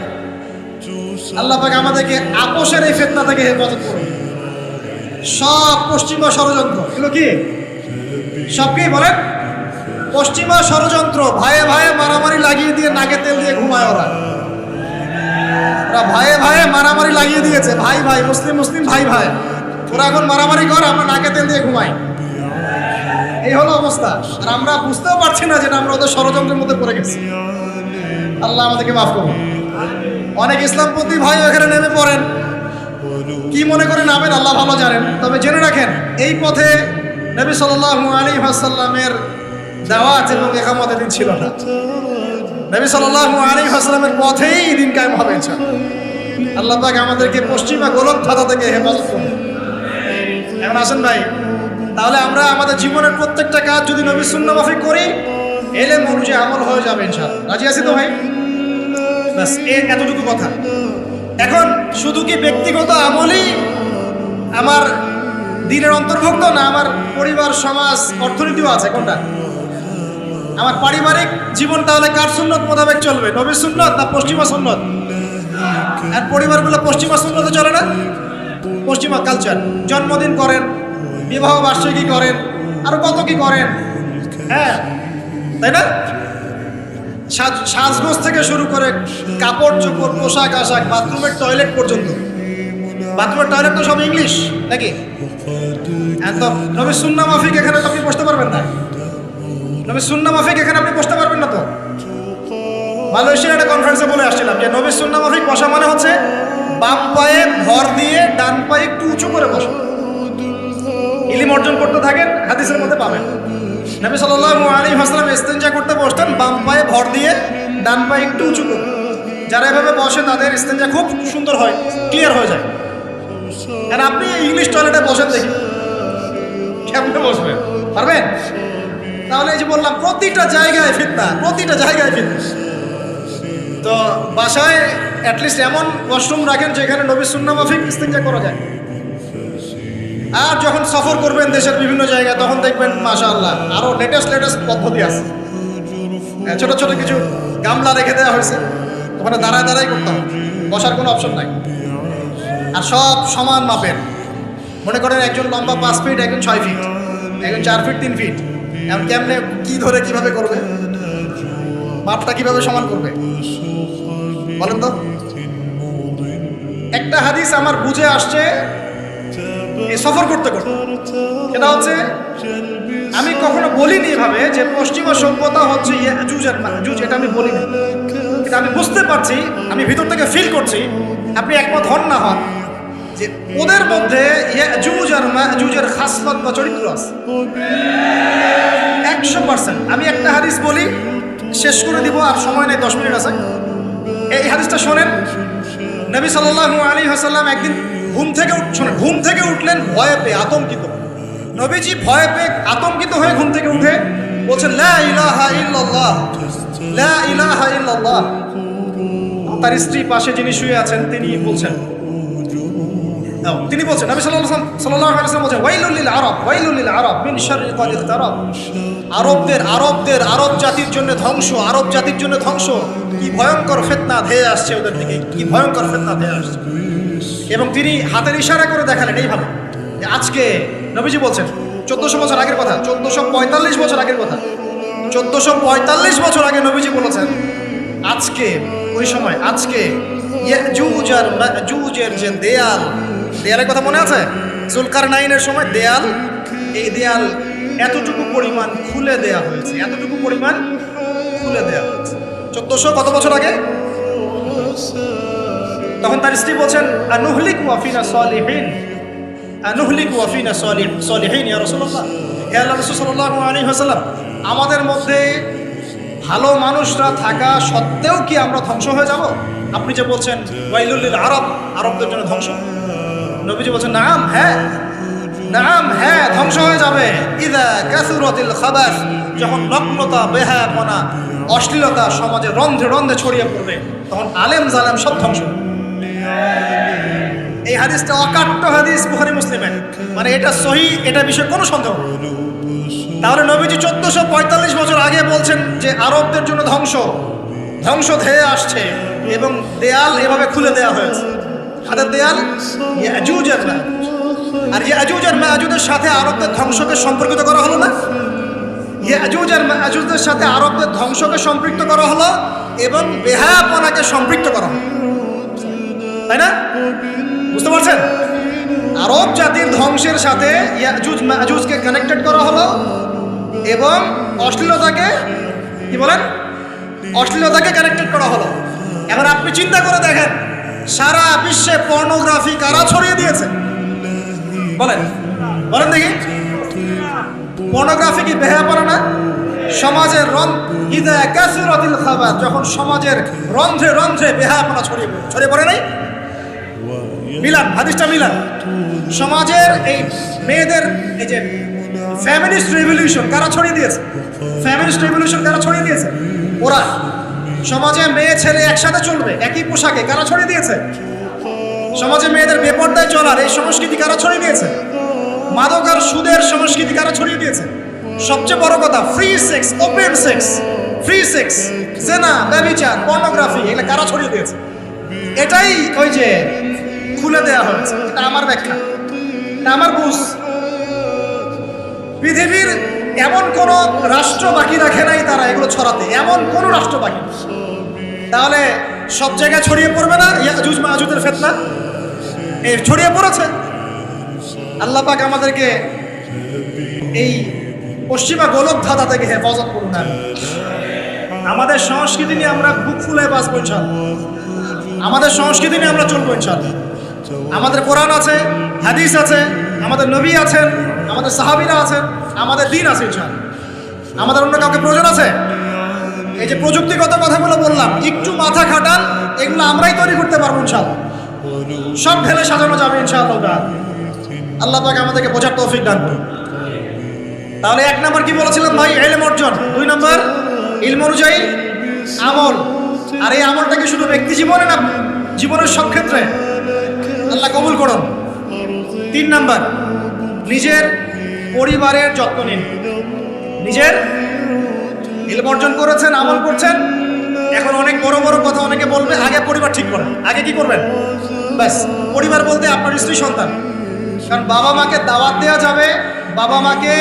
আল্লাহ পাক আমাদেরকে আপোষের এই ফিতনা থেকে হেফাজত করুন। সব পশ্চিমা ষড়যন্ত্র এগুলো কি? সবকেই বলেন পশ্চিমা ষড়যন্ত্র। ভাইয়ে ভাইয়ে মারামারি লাগিয়ে দিয়ে নাকে তেল দিয়ে ঘুমায় ওরা ভাইয়ে মারামারি লাগিয়ে দিয়েছে। ভাই মুসলিম ভাই ওরা এখন মারামারি করে, আমরা নাকে তেল দিয়ে ঘুমাই। এই হলো অবস্থা। আর আমরা বুঝতেও পারছি না যে আমরা ওদের ষড়যন্ত্রের মধ্যে পড়ে গেছি। আল্লাহ আমাদেরকে মাফ করুন। অনেক ইসলামপন্থী ভাই এখানে নেমে পড়েন, কি মনে করে নামেন আল্লাহ ভালো জানেন। তবে জেনে রাখেন, এই পথে নবী সাল্লাল্লাহু আলাইহি ওয়াসাল্লামের দাওয়াত এবং ইকামত দিন ছিল না। নবী সাল্লাল্লাহু আলাইহি ওয়াসাল্লামের পথেই দিন কায়েম হবে ইনশাআল্লাহ। আল্লাহ পাক আমাদেরকে পশ্চিমা গোলক ধাঁধা থেকে হেফাজত করুন। এখন আসেন ভাই, তাহলে আমরা আমাদের জীবনের প্রত্যেকটা কাজ যদি নবী সুন্নাহ মাফিক করি, এলেম অনুযায়ী আমল হয়ে যাবে ইনশাআল্লাহ। রাজি আছি তো ভাই? বাস এতটুকু কথা। এখন শুধু কি ব্যক্তিগত আমলই আমার দিনের অন্তর্ভুক্ত, না আমার পরিবার, সমাজ, অর্থনীতিও আছে? কোনটা? আমার পারিবারিক জীবন তাহলে কার সুন্নত মোতাবেক চলবে? নবীর সুন্নত না পশ্চিমা সুন্নত? আর পরিবারগুলো পশ্চিমা সুন্নতে চলে না, পশ্চিমা কালচার। জন্মদিন করেন, বিবাহ বার্ষিকী করেন, আর কত কি করেন, হ্যাঁ তাই না? সাজগোজ থেকে শুরু করে কাপড় চোপড়, পোশাক আশাক, বাথরুমের টয়লেট পর্যন্ত। বাথরুমের টয়লেট তো সব ইংলিশ নাকি? নবী সুন্নাহ মাফিক এখানে আপনি বসতে পারবেন না। নবী সুন্নাহ মাফিক এখানে আপনি বসতে পারবেন না। তো মালয়েশিয়ার একটা কনফারেন্সে বলে আসছিলাম যে নবী সুন্নাহ মাফিক বসা মানে হচ্ছে বাম পায়ে ভর দিয়ে ডান পায়ে একটু উঁচু করে বসা। ইলম অর্জন করতে থাকেন, হাদিসের মধ্যে পাবেন। নবী সাল্লাল্লাহু আলাইহি ওয়াসাল্লাম ইস্তেনজা করতে বসতেন বাম পায়ে ভর দিয়ে, ডান পায়ে একটু উঁচু করে। যারা এভাবে বসে তাদের ইস্তেনজা খুব সুন্দর হয়, ক্লিয়ার হয়ে যায়। আর আপনি ইংলিশ টয়লেটে বসেন, দেখি কেমনে বসবেন? পারবেন? তাহলে এই যে বললাম, প্রতিটা জায়গায় ফিতনা। তো বাসায় অ্যাটলিস্ট এমন ওয়াশরুম রাখেন যেখানে নবী সুন্নাহ মাফিক ইস্তেনজা করা যায়। আর যখন সফর করবেন দেশের বিভিন্ন জায়গায়, তখন দেখবেন মাশাআল্লাহ আরো লেটেস্ট পদ্ধতি আছে। ছোট ছোট কিছু গামলা রেখে দেওয়া হয়েছে, ওখানে দাঁড়ায় করতে হবে, বসার কোনো অপশন নাই। আর সব সমান মাপের। মনে করেন একজন লম্বা 5 ফিট, একজন 6 ফিট, একজন 4 ফিট 3 ফিট। এখন কেমনে কি ধরে কিভাবে করবে? মাপটা কিভাবে সমান করবে বলেন তো? একটা হাদিস আমার বুঝে আসছে এই সফর করতে। সেটা হচ্ছে, আমি কখনো বলিনি এভাবে যে পশ্চিমা সভ্যতা হচ্ছে ইয়াজুজ আর মাজুজ, এটা আমি বলিনি। এটা আমি বুঝতে পারছি, আমি ভিতর থেকে ফিল করছি। আপনি একমত হন না হন যে ওদের মধ্যে ইয়াজুজ আর মাজুজের খাসলত বা চরিত্র আছে 100%। আমি একটা হাদিস বলি, শেষ করে দিব, আর সময় নেই, 10 মিনিট আছে। এই হাদিসটা শোনেন। নবী সাল্লাল্লাহু আলাইহি ওয়াসাল্লাম একদিন ঘুম থেকে উঠলেন ভয়ে পেয়ে, আতঙ্কিত। নবীজি ভয়ে পেয়ে আতঙ্কিত হয়ে ঘুম থেকে উঠে বলছেন, লা ইলাহা ইল্লাল্লাহ, লা ইলাহা ইল্লাল্লাহ। তার স্ত্রী পাশে যিনি শুয়ে আছেন তিনি বলছেন, তিনি বলছেন, নবী সাল্লাল্লাহু আলাইহি ওয়াসাল্লাম বলছেন, ওয়াইলুল লিল আরব, ওয়াইলুল লিল আরব মিন শাররি ক্বাদ ইখতারাব। আরব জাতির জন্য ধ্বংস, আরব জাতির জন্য ধ্বংস। কি ভয়ঙ্কর ফিতনা ধেয়ে আসছে ওদের দিকে, কি ভয়ঙ্কর ফিতনা ধেয়ে আসছে। এবং তিনি হাতের ইশারা করে দেখালেন এইভাবে যে আজকে, নবীজি বলছেন 1400 বছর আগের কথা, 1445 বছর আগের কথা, 1445 বছর আগে নবীজি বলেছেন আজকে, ওই সময় আজকে ইয়াজুজ আর মাজুজের যে দেয়ালের কথা মনে আছে? যুলকারনাইনের সময় দেয়াল, এই দেয়াল এতটুকু পরিমাণ খুলে দেয়া হয়েছে, এতটুকু পরিমাণ খুলে দেয়া হয়েছে 1400 কত বছর আগে। তখন তার স্ত্রী বলছেন, আনুহলিকু ওয়াফিনা সালিহিন, আনুহলিকু ওয়াফিনা সালিহিন ইয়া রাসূলুল্লাহ, হে আল্লাহর রাসূল সাল্লাল্লাহু আলাইহি ওয়াসাল্লাম, আমাদের মধ্যে ভালো মানুষরা থাকা সত্ত্বেও কি আমরা ধ্বংস হয়ে যাব? আপনি যে বলছেন ওয়াইলুল লিল আরব, আরবদের জন্য ধ্বংস। নবীজি বলছেন নাম, হ্যাঁ নাম, হ্যাঁ ধ্বংস হয়ে যাবে। ইযা কাসুরাতিল খাবাস, যখন নগ্নতা, বেহায়াপনা, অশ্লীলতা সমাজে রন্ধ্রে রন্ধ্রে ছড়িয়ে পড়বে, তখন আলেম জালেম সব ধ্বংস। এই হাদিসটা অকাট্য হাদিস বুখারী মুসলিমের, মানে এটা সহিহ, এটা বিষয়ে কোনো সন্দেহ নেই। তাহলে নবীজি 1445 বছর আগে বলছেন যে আরবদের জন্য ধ্বংস ধেয়ে আসছে, এবং দেয়াল এভাবে খুলে দেয়া হয়েছে। হাতের দেয়াল ইয়াজুজ আর মাজুজ, আর ইয়াজুজ আর মাজুজের সাথে আরবদের ধ্বংসকে সম্পর্কিত করা হলো না? ইয়াজুজ আর মাজুজের সাথে আরবদের ধ্বংসকে সম্পৃক্ত করা হলো এবং বেহায়াপনাকে সম্পৃক্ত করা হলো, তাই না? বুঝতে পারছেন? আরব জাতির ধ্বংসের সাথে ইয়াজুজ মাজুজকে কানেক্টেড করা হলো এবং অশ্লীলতাকে, কি বলেন, অশ্লীলতাকে কানেক্টেড করা হলো। এবার আপনি চিন্তা করে দেখেন, সারা বিশ্বে পর্নোগ্রাফি কারা ছড়িয়ে দিয়েছে? বলেন বলেন দেখি, পর্নোগ্রাফি কি বেহায়াপনা না? সমাজের ইযা কাসুরাতিল খাবাস, যখন সমাজের রন্ধ্রে রন্ধ্রে বেহায়াপনা ছড়িয়ে পড়ে নাই? মিলান, হাদিসটা মিলান। সমাজের এই মেয়েদের, এই যে ফ্যামিলিস্ট রেভলিউশন কারা ছড়িয়ে দিয়েছে? ফ্যামিলিস্ট রেভলিউশন কারা ছড়িয়ে দিয়েছে? ওরা। সমাজে মেয়ে ছেলে একসাথে চলবে একই পোশাকে, কারা ছড়িয়ে দিয়েছে? সমাজে মেয়েদের বেপর্দায় চলার এই সংস্কৃতি কারা ছড়িয়ে দিয়েছে? মাদক আর সুদের সংস্কৃতি কারা ছড়িয়ে দিয়েছে? সবচেয়ে বড় কথা, free sex, open sex, free sex, জেনা, ব্যভিচার, পর্নোগ্রাফি, এগুলো কারা ছড়িয়ে দিয়েছে? এটাই ওই যে খুলে দেয়া হয়েছে। এটা আমার ব্যাখ্যা, এটা আমার বুঝ। পৃথিবীর এমন কোন রাষ্ট্র বাকি রাখে নাই তারা এগুলো ছড়াতে, এমন কোন রাষ্ট্র বাকি। তাহলে সব জায়গায় ছড়িয়ে পড়বে না ইয়াজুজ মাজুজের ফিতনা? এই ছড়িয়ে পড়েছে। আল্লাহ পাক আমাদেরকে এই পশ্চিমা গোলক ধাঁধা থেকে হেফাজত করুন। আমাদের সংস্কৃতি নিয়ে আমরা বুক ফুলে বাঁচবো ইনশাআল্লাহ, আমাদের সংস্কৃতি নিয়ে আমরা চলবো ইনশাআল্লাহ। আমাদের কোরআন আছে, হাদিস আছে, আমাদের নবী আছেন, আমাদের সাহাবীরা আছেন, আমাদের দিন আছে ইনশাআল্লাহ। আমাদের অন্য কাউকে প্রয়োজন আছে? এই যে প্রযুক্তিগত কথাগুলো বললাম, একটু মাথা খাটান, এগুলো আমরাই তৈরি করতে পারবো ইনশাআল্লাহ। সব ঢেলে সাজানো যাবে ইনশাআল্লাহ। আল্লাহ পাক আমাদেরকে বোঝার তৌফিক দান করুন। তাহলে 1 নম্বর কি বলেছিলাম ভাই? ইলম অর্জন। 2 নম্বর ইলম অনুযায়ী আমল। আর এই আমলটা কি শুধু ব্যক্তি জীবনে না, জীবনের সব ক্ষেত্রে? আল্লাহ কবুল করুন। 3 নম্বর নিজের পরিবারের যত্ন নিন। নিজের ইলম অর্জন করেছেন, আমল করছেন, এখন অনেক বড় বড় কথা অনেকে বলবে, আগে পরিবার ঠিক করেন। আগে কি করবেন? ব্যাস, পরিবার বলতে আপনার স্ত্রী সন্তান। কারণ বাবা মাকে দাওয়াত দেওয়া যাবে, বাবা মাকে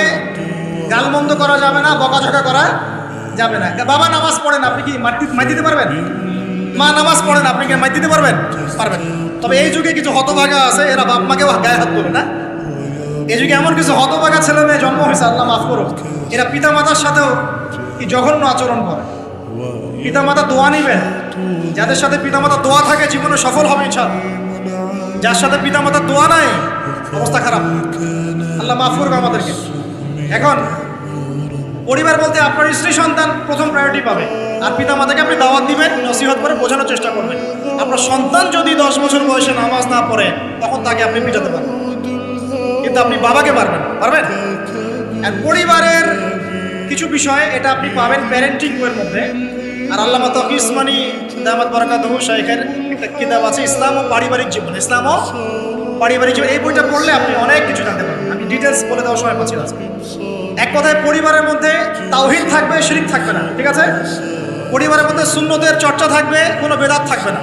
গালমন্দ করা যাবে না, বকাঝকা করা যাবে না। বাবা নামাজ পড়েন, আপনি কি মাই দিতে পারবেন? মা নামাজ পড়েন, আপনি কি মাই দিতে পারবেন? পারবেন। তবে এই যুগে কিছু হতভাগা আছে, এরা বাপ মাকেও গায়ে হাত দেবে না। এই যুগে এমন কিছু হতভাগা ছেলে মেয়ে জন্ম হয়েছে, আল্লাহ মাফ করুক, এরা পিতা মাতার সাথেও কি জঘন্য আচরণ করে। পিতা মাতা দোয়া নিবেন, যাদের সাথে পিতা মাতা দোয়া থাকে জীবনে সফল হবে ইনশাআল্লাহ। যার সাথে পিতা মাতার দোয়া নাই, অবস্থা খারাপ। আল্লাহ মাফ করবে আমাদেরকে। এখন পরিবার বলতে আপনার স্ত্রী সন্তান প্রথম প্রায়োরিটি পাবে, আর পিতা মাতাকে আপনি দাওয়াত দিবেন, নসিহত করে বোঝানোর চেষ্টা করবেন। আপনার সন্তান যদি 10 বছর বয়সে নামাজ না পড়ে, তখন তাকে আপনি পিটাতে পারবেন, কিন্তু আপনি বাবাকে পারবেন। আর পরিবারের কিছু বিষয় এটা আপনি পাবেন প্যারেন্টিং বইয়ের মধ্যে। আর আল্লামা তকি উসমানী দামাত বারাকাতুহু শাইখের একটা কিতাব আছে, ইসলাম ও পারিবারিক জীবন। ইসলাম ও পারিবারিক জীবন, এই বইটা পড়লে আপনি অনেক কিছু জানতে পারবেন। আমি ডিটেলস বলে দেওয়ার সময় পাচ্ছি না। এক কথায় পরিবারের মধ্যে তাওহীদ থাকবে, শিরক থাকবে না, ঠিক আছে? পরিবারের মধ্যে সুন্নতের চর্চা থাকবে, কোনো বেদাত থাকবে না।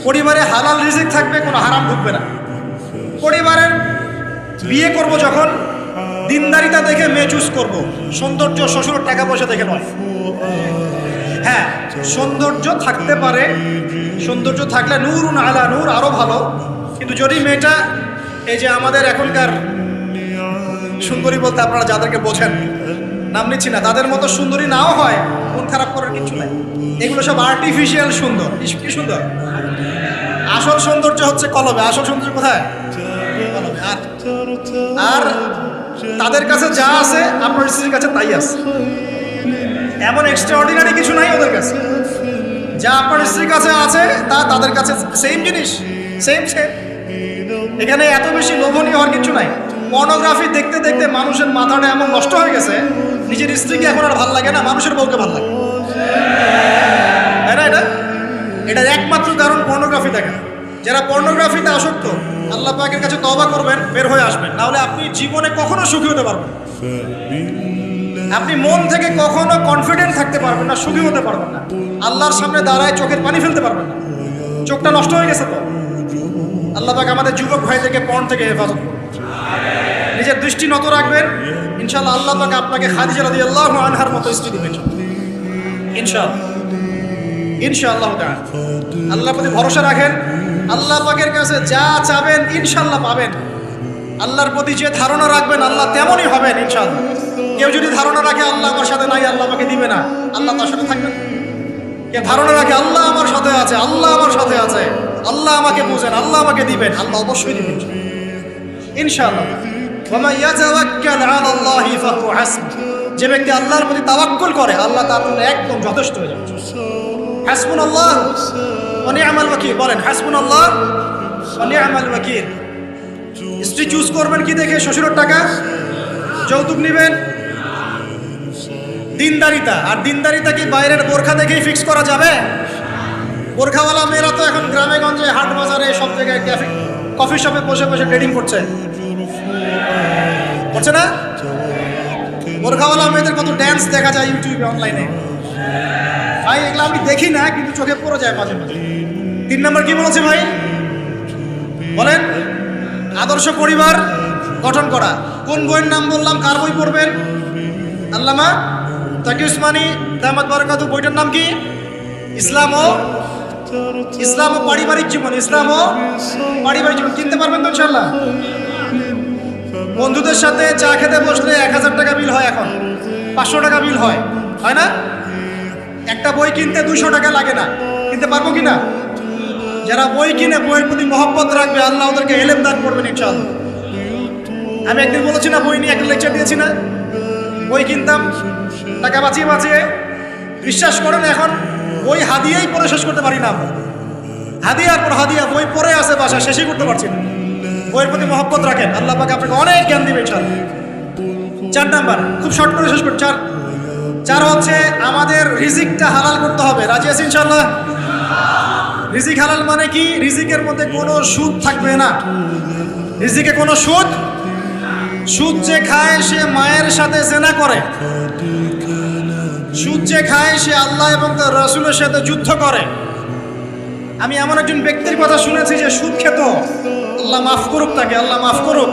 পরিবারে হালাল রিজিক থাকবে, কোনো হারাম ঢুকবে না। পরিবারের বিয়ে করব যখন দিনদারিতা দেখে মেয়ে চুজ করব, সৌন্দর্য শ্বশুর টাকা পয়সা দেখে নয়। হ্যাঁ, সৌন্দর্য থাকতে পারে, সৌন্দর্য থাকলে নূরুন আলা নূর, আরো ভালো। কিন্তু যদি মেয়েটা এই যে আমাদের এখনকার সুন্দরী বলতে আপনারা যাদেরকে বোঝেন, নাম নিচ্ছি না, তাদের মতো সুন্দরী নাও হয়, মন খারাপ করার কিছু নাই। এগুলো সব আর্টিফিশিয়াল সুন্দর। কি সুন্দর? আসল সৌন্দর্য হচ্ছে কলবে। আসল সৌন্দর্য কোথায়? কলবে। আর তাদের কাছে যা আছে আপনার স্ত্রীর কাছে তাই আছে। এমন এক্সট্রাঅর্ডিনারি কিছু নাই ওদের কাছে। যা আপনার স্ত্রীর কাছে আছে তা তাদের কাছে সেম জিনিস, সেম। এখানে এত বেশি লোভনীয় হওয়ার কিছু নাই। পর্নোগ্রাফি দেখতে দেখতে মানুষের মাথাটা এমন নষ্ট হয়ে গেছে, নিজের স্ত্রীকে এখন আর ভাল লাগে না, মানুষের বউকে ভাল লাগে, তাই না? এটার একমাত্র কারণ পর্নোগ্রাফি দেখা। যারা পর্নোগ্রাফিতে আসক্ত, আল্লাহ পাকের কাছে তওবা করবেন, বের হয়ে আসবেন, নাহলে আপনি জীবনে কখনো সুখী হতে পারবেন। আপনি মন থেকে কখনো কনফিডেন্ট থাকতে পারবেন না, সুখী হতে পারবেন না। আল্লাহর সামনে দাঁড়ায় চোখের পানি ফেলতে পারবেন না, চোখটা নষ্ট হয়ে গেছে। তো আল্লাহ পাক আমাদের যুবক ভাইদেরকে পর্ন থেকে হেফাজত করুন। নিজের দৃষ্টি নত রাখবেন, ইনশাআল্লাহ আল্লাহ পাক আপনাকে খাদিজা রাদিয়াল্লাহু আনহার মতো স্ত্রী দিবেন ইনশাআল্লাহ। ইনশাআল্লাহ তাআলা আল্লাহর প্রতি ভরসা রাখেন। আল্লাহ পাকের কাছে যা চাবেন ইনশাআল্লাহ পাবেন। আল্লাহর প্রতি যে ধারণা রাখবেন আল্লাহ তেমনই হবেন ইনশাআল্লাহ। কেউ যদি ধারণা রাখে আল্লাহ আমার সাথে নাই, আল্লাহ আমাকে দিবে না, আল্লাহ তার সাথে থাকবেন। কেউ ধারণা রাখে আল্লাহ আমার সাথে আছে, আল্লাহ আমার সাথে আছে, আল্লাহ আমাকে বুঝেন, আল্লাহ আমাকে দিবেন, আল্লাহ অবশ্যই দিবেন ইনশাআল্লাহ। ওয়া ইয়াতাওয়াক্কাল আলাল্লাহি ফাহুয়া হাসবুহ। যে ব্যক্তি আল্লাহর প্রতি তাওয়াক্কুল করে আল্লাহ তার জন্য একদম যথেষ্ট হয়ে যাবে। হাসবুনাল্লাহ ওয়া নি'মাল ওয়াকিল। বলেন হাসবুনাল্লাহ ওয়া নি'মাল ওয়াকিল। স্ত্রী চুজ করবেন কি দেখে? শ্বশুরের টাকা, যৌতুক নেবেন, দিনদারিতা। আর দিনদারিতা কি বাইরের বোরখা দেখেই ফিক্স করা যাবে? বোরখাওয়ালা মেয়েরা তো এখন গ্রামে গঞ্জে, হাট বাজারে, সব জায়গায় ক্যাফে, কফি শপে বসে বসে ট্রেডিং করছে না? বোরখাওয়ালা মেয়েদের কত ড্যান্স দেখা যায় ইউটিউবে, অনলাইনে। ভাই এগুলো আমি দেখি না, কিন্তু চোখে পড়ে যায় মাঝে মাঝে। 3 নম্বর কি বলেছে ভাই বলেন? আদর্শ পরিবার গঠন করা। কোন বইয়ের নাম বললাম? কার বই পড়বেন? আল্লামা তাকি উসমানী দামাত বারাকাতু। বইটার নাম কি? ইসলাম ও পারিবারিক জীবন। ইসলাম ও পারিবারিক জীবন। কিনতে পারবেন তো ইনশাআল্লাহ? বন্ধুদের সাথে চা খেতে বসলে 1000 টাকা বিল হয়, এখন 500 টাকা বিল হয় না? একটা বই কিনতে 200 টাকা লাগে না। কিনতে পারবো কিনা? যারা বই কিনে বইয়ের প্রতি মহব্বত রাখবে আল্লাহ ওদেরকে ইলম দান করবেন ইনশাআল্লাহ। আমি একদিন বলেছি না, বই নিয়ে একটা লেকচার দিয়েছি না? বই কিনতাম টাকা বাঁচিয়ে বাঁচিয়ে, বিশ্বাস করেন এখন বই হাদিয়াই পড়ে শেষ করতে পারি না। হাদিয়ার পর হাদিয়া বই পড়ে আছে বাসা, শেষই করতে পারছি না। বইয়ের প্রতি মহব্বত রাখেন, আল্লাহ পাক আপনাকে অনেক জ্ঞান দিবে ইনশাআল্লাহ। 4 নাম্বার, খুব শর্ট করে শেষ করি। 4 হচ্ছে আমাদের রিজিকটা হালাল করতে হবে। রাজি আছি ইনশাআল্লাহ? রিজিক হালাল মানে কি? রিজিকের মধ্যে কোনো সুদ থাকবে না। রিজিকে কোনো সুদ যে খায় সে মায়ের সাথে জেনা করে। সুদ যে খায় সে আল্লাহ এবং তার রাসূলের সাথে যুদ্ধ করে। আমি এমন একজন ব্যক্তির কথা শুনেছি যে সুদ খেত, আল্লাহ মাফ করুক তাকে, আল্লাহ মাফ করুক।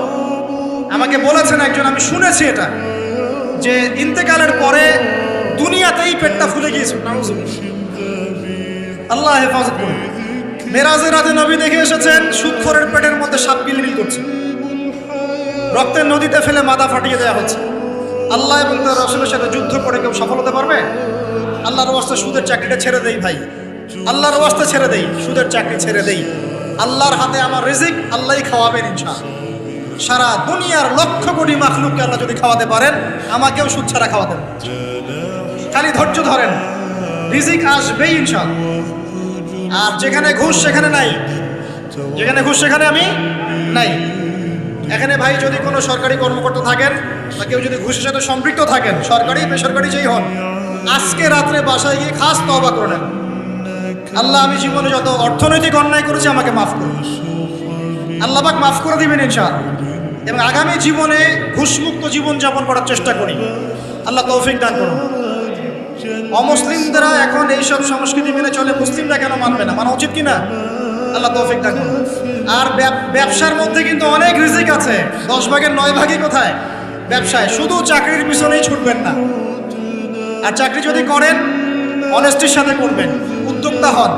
আমাকে বলেছেন একজন, আমি শুনেছি এটা, যে ইন্তেকালের পরে দুনিয়াতেই পেটটা ফুলে গিয়েছে। আল্লাহ হেফাজত করুন। মেরাজের রাতে নবী দেখে এসেছেন সুদখোরের পেটের মধ্যে সাপ কিলবিল করছে, রক্তের নদীতে ফেলে মাথা ফাটিয়ে দেওয়া হচ্ছে। আল্লাহ এবং তার রাসূলের সাথে যুদ্ধ করে কেউ সফল হতে পারবে? আল্লাহর ওয়াস্তে সুদের চাকরিটা ছেড়ে দেই ভাই, আল্লাহর ওয়াস্তে ছেড়ে দেই, সুদের চাকরি ছেড়ে দেই। আল্লাহর হাতে আমার রিজিক, আল্লাহই খাওয়াবেন ইনশাআল্লাহ। সারা দুনিয়ার লক্ষ কোটি মাখলুককে আল্লাহ যদি খাওয়াতে পারেন, আমাকেও সুদ ছাড়া খাওয়াতে পারেন। খালি ধৈর্য ধরেন, রিজিক আসবেই ইনশাআল্লাহ। আর যেখানে ঘুষ সেখানে নাই, যেখানে ঘুষ সেখানে আমি নাই। এখানে ভাই যদি কোনো সরকারি কর্মকর্তা থাকেন বা কেউ যদি ঘুষের সাথে সম্পৃক্ত থাকেন, সরকারি বেসরকারি যেই হন, আজকে রাত্রে বাসায় গিয়ে খাস তওবা করে নেন, আল্লাহ আমি জীবনে যত অর্থনৈতিক অন্যায় করেছি আমাকে মাফ করুন। আল্লাহ পাক মাফ করে দিবেন ইনশাআল্লাহ। এবং আগামী জীবনে ঘুষমুক্ত জীবন যাপন করার চেষ্টা করি। আল্লাহ তৌফিক দান করুন। অমুসলিমরা এখন এইসব সংস্কৃতি মেনে চলে, মুসলিমরা কেন মানবে না? মানা উচিত কিনা? আল্লাহ তৌফিক দান করুন। আর ব্যবসার মধ্যে কিন্তু অনেক রিজিক আছে। 10 ভাগের 9 ভাগই কোথায়? ব্যবসায়। শুধু চাকরির পিছনেই ছুটবেন না। আর চাকরি যদি করেন অনেস্টির সাথে করবেন, উদ্যোক্তা হন,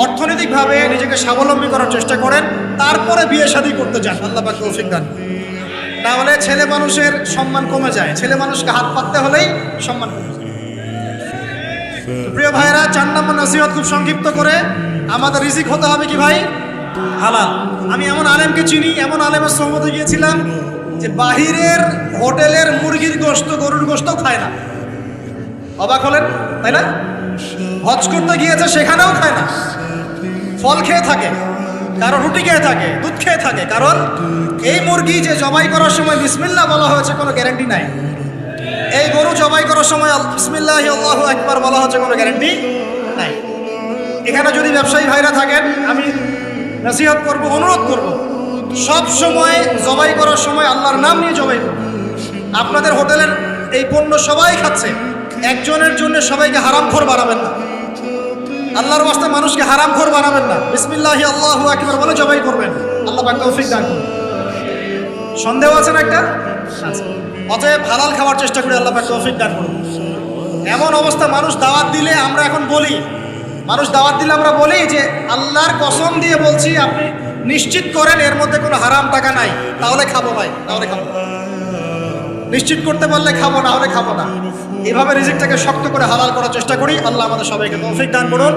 অর্থনৈতিকভাবে নিজেকে স্বাবলম্বী করার চেষ্টা করেন, তারপরে বিয়ে শাদী করতে যান। আল্লাহ পাক তৌফিক দান। না হলে ছেলে মানুষের সম্মান কমে যায়। ছেলে মানুষকে হাত পাততে হলেই সম্মান কমে যায়। প্রিয় ভাইরা, 4 নম্বর নসিহত খুব সংক্ষিপ্ত করে, আমাদের রিজিক হতে হবে কি ভাই? হালাল। আমি এমন আলেমকে চিনি, এমন আলেমের সোহবতে গিয়েছিলাম যে বাহিরের হোটেলের মুরগির গোশত, গরুর গোশত খায় না। অবাক হলেন, তাই না? হজ করতে গিয়েছে, সেখানেও খায় না। ফল খেয়ে থাকে, কারণ রুটি খেয়ে থাকে, দুধ খেয়ে থাকে। কারণ এই মুরগি যে জবাই করার সময় বিসমিল্লাহ বলা হয়েছে, কোনো গ্যারান্টি নাই। এই গরু জবাই করার সময় বিসমিল্লাহি আল্লাহু আকবার বলা হচ্ছে, কোনো গ্যারান্টি নাই। এখানে যদি ব্যবসায়ী ভাইরা থাকেন, আমি নসিহত করব, অনুরোধ করব, সব সময় জবাই করার সময় আল্লাহর নাম নিয়ে জবাই করব। আপনাদের হোটেলের এই পণ্য সবাই খাচ্ছে, একজনের জন্য সবাইকে হারামখোর বানাবেন না। আল্লাহর ওয়াস্তে মানুষকে হারামখোর বানাবেন না। বিসমিল্লাহি আল্লাহু আকবার বলে জবাই করবেন। আল্লাহ পাক তৌফিক দান করুন। সন্দেহ আছে না একটা? আচ্ছা। অতএব হালাল খাওয়ার চেষ্টা করি। আল্লাহ পাক তৌফিক দান করুন। এমন অবস্থা, মানুষ দাওয়াত দিলে আমরা এখন বলি, আমরা বলি যে আল্লাহর কসম দিয়ে বলছি, আপনি নিশ্চিত করেন এর মধ্যে কোনো হারাম টাকা নাই, তাহলে খাবো ভাই, তাহলে খাবো। নিশ্চিত করতে পারলে খাবো, না হলে খাবো না। এইভাবে রিজিকটাকে শক্ত করে হালাল করার চেষ্টা করি। আল্লাহ আমাদের সবাইকে তৌফিক দান করুন।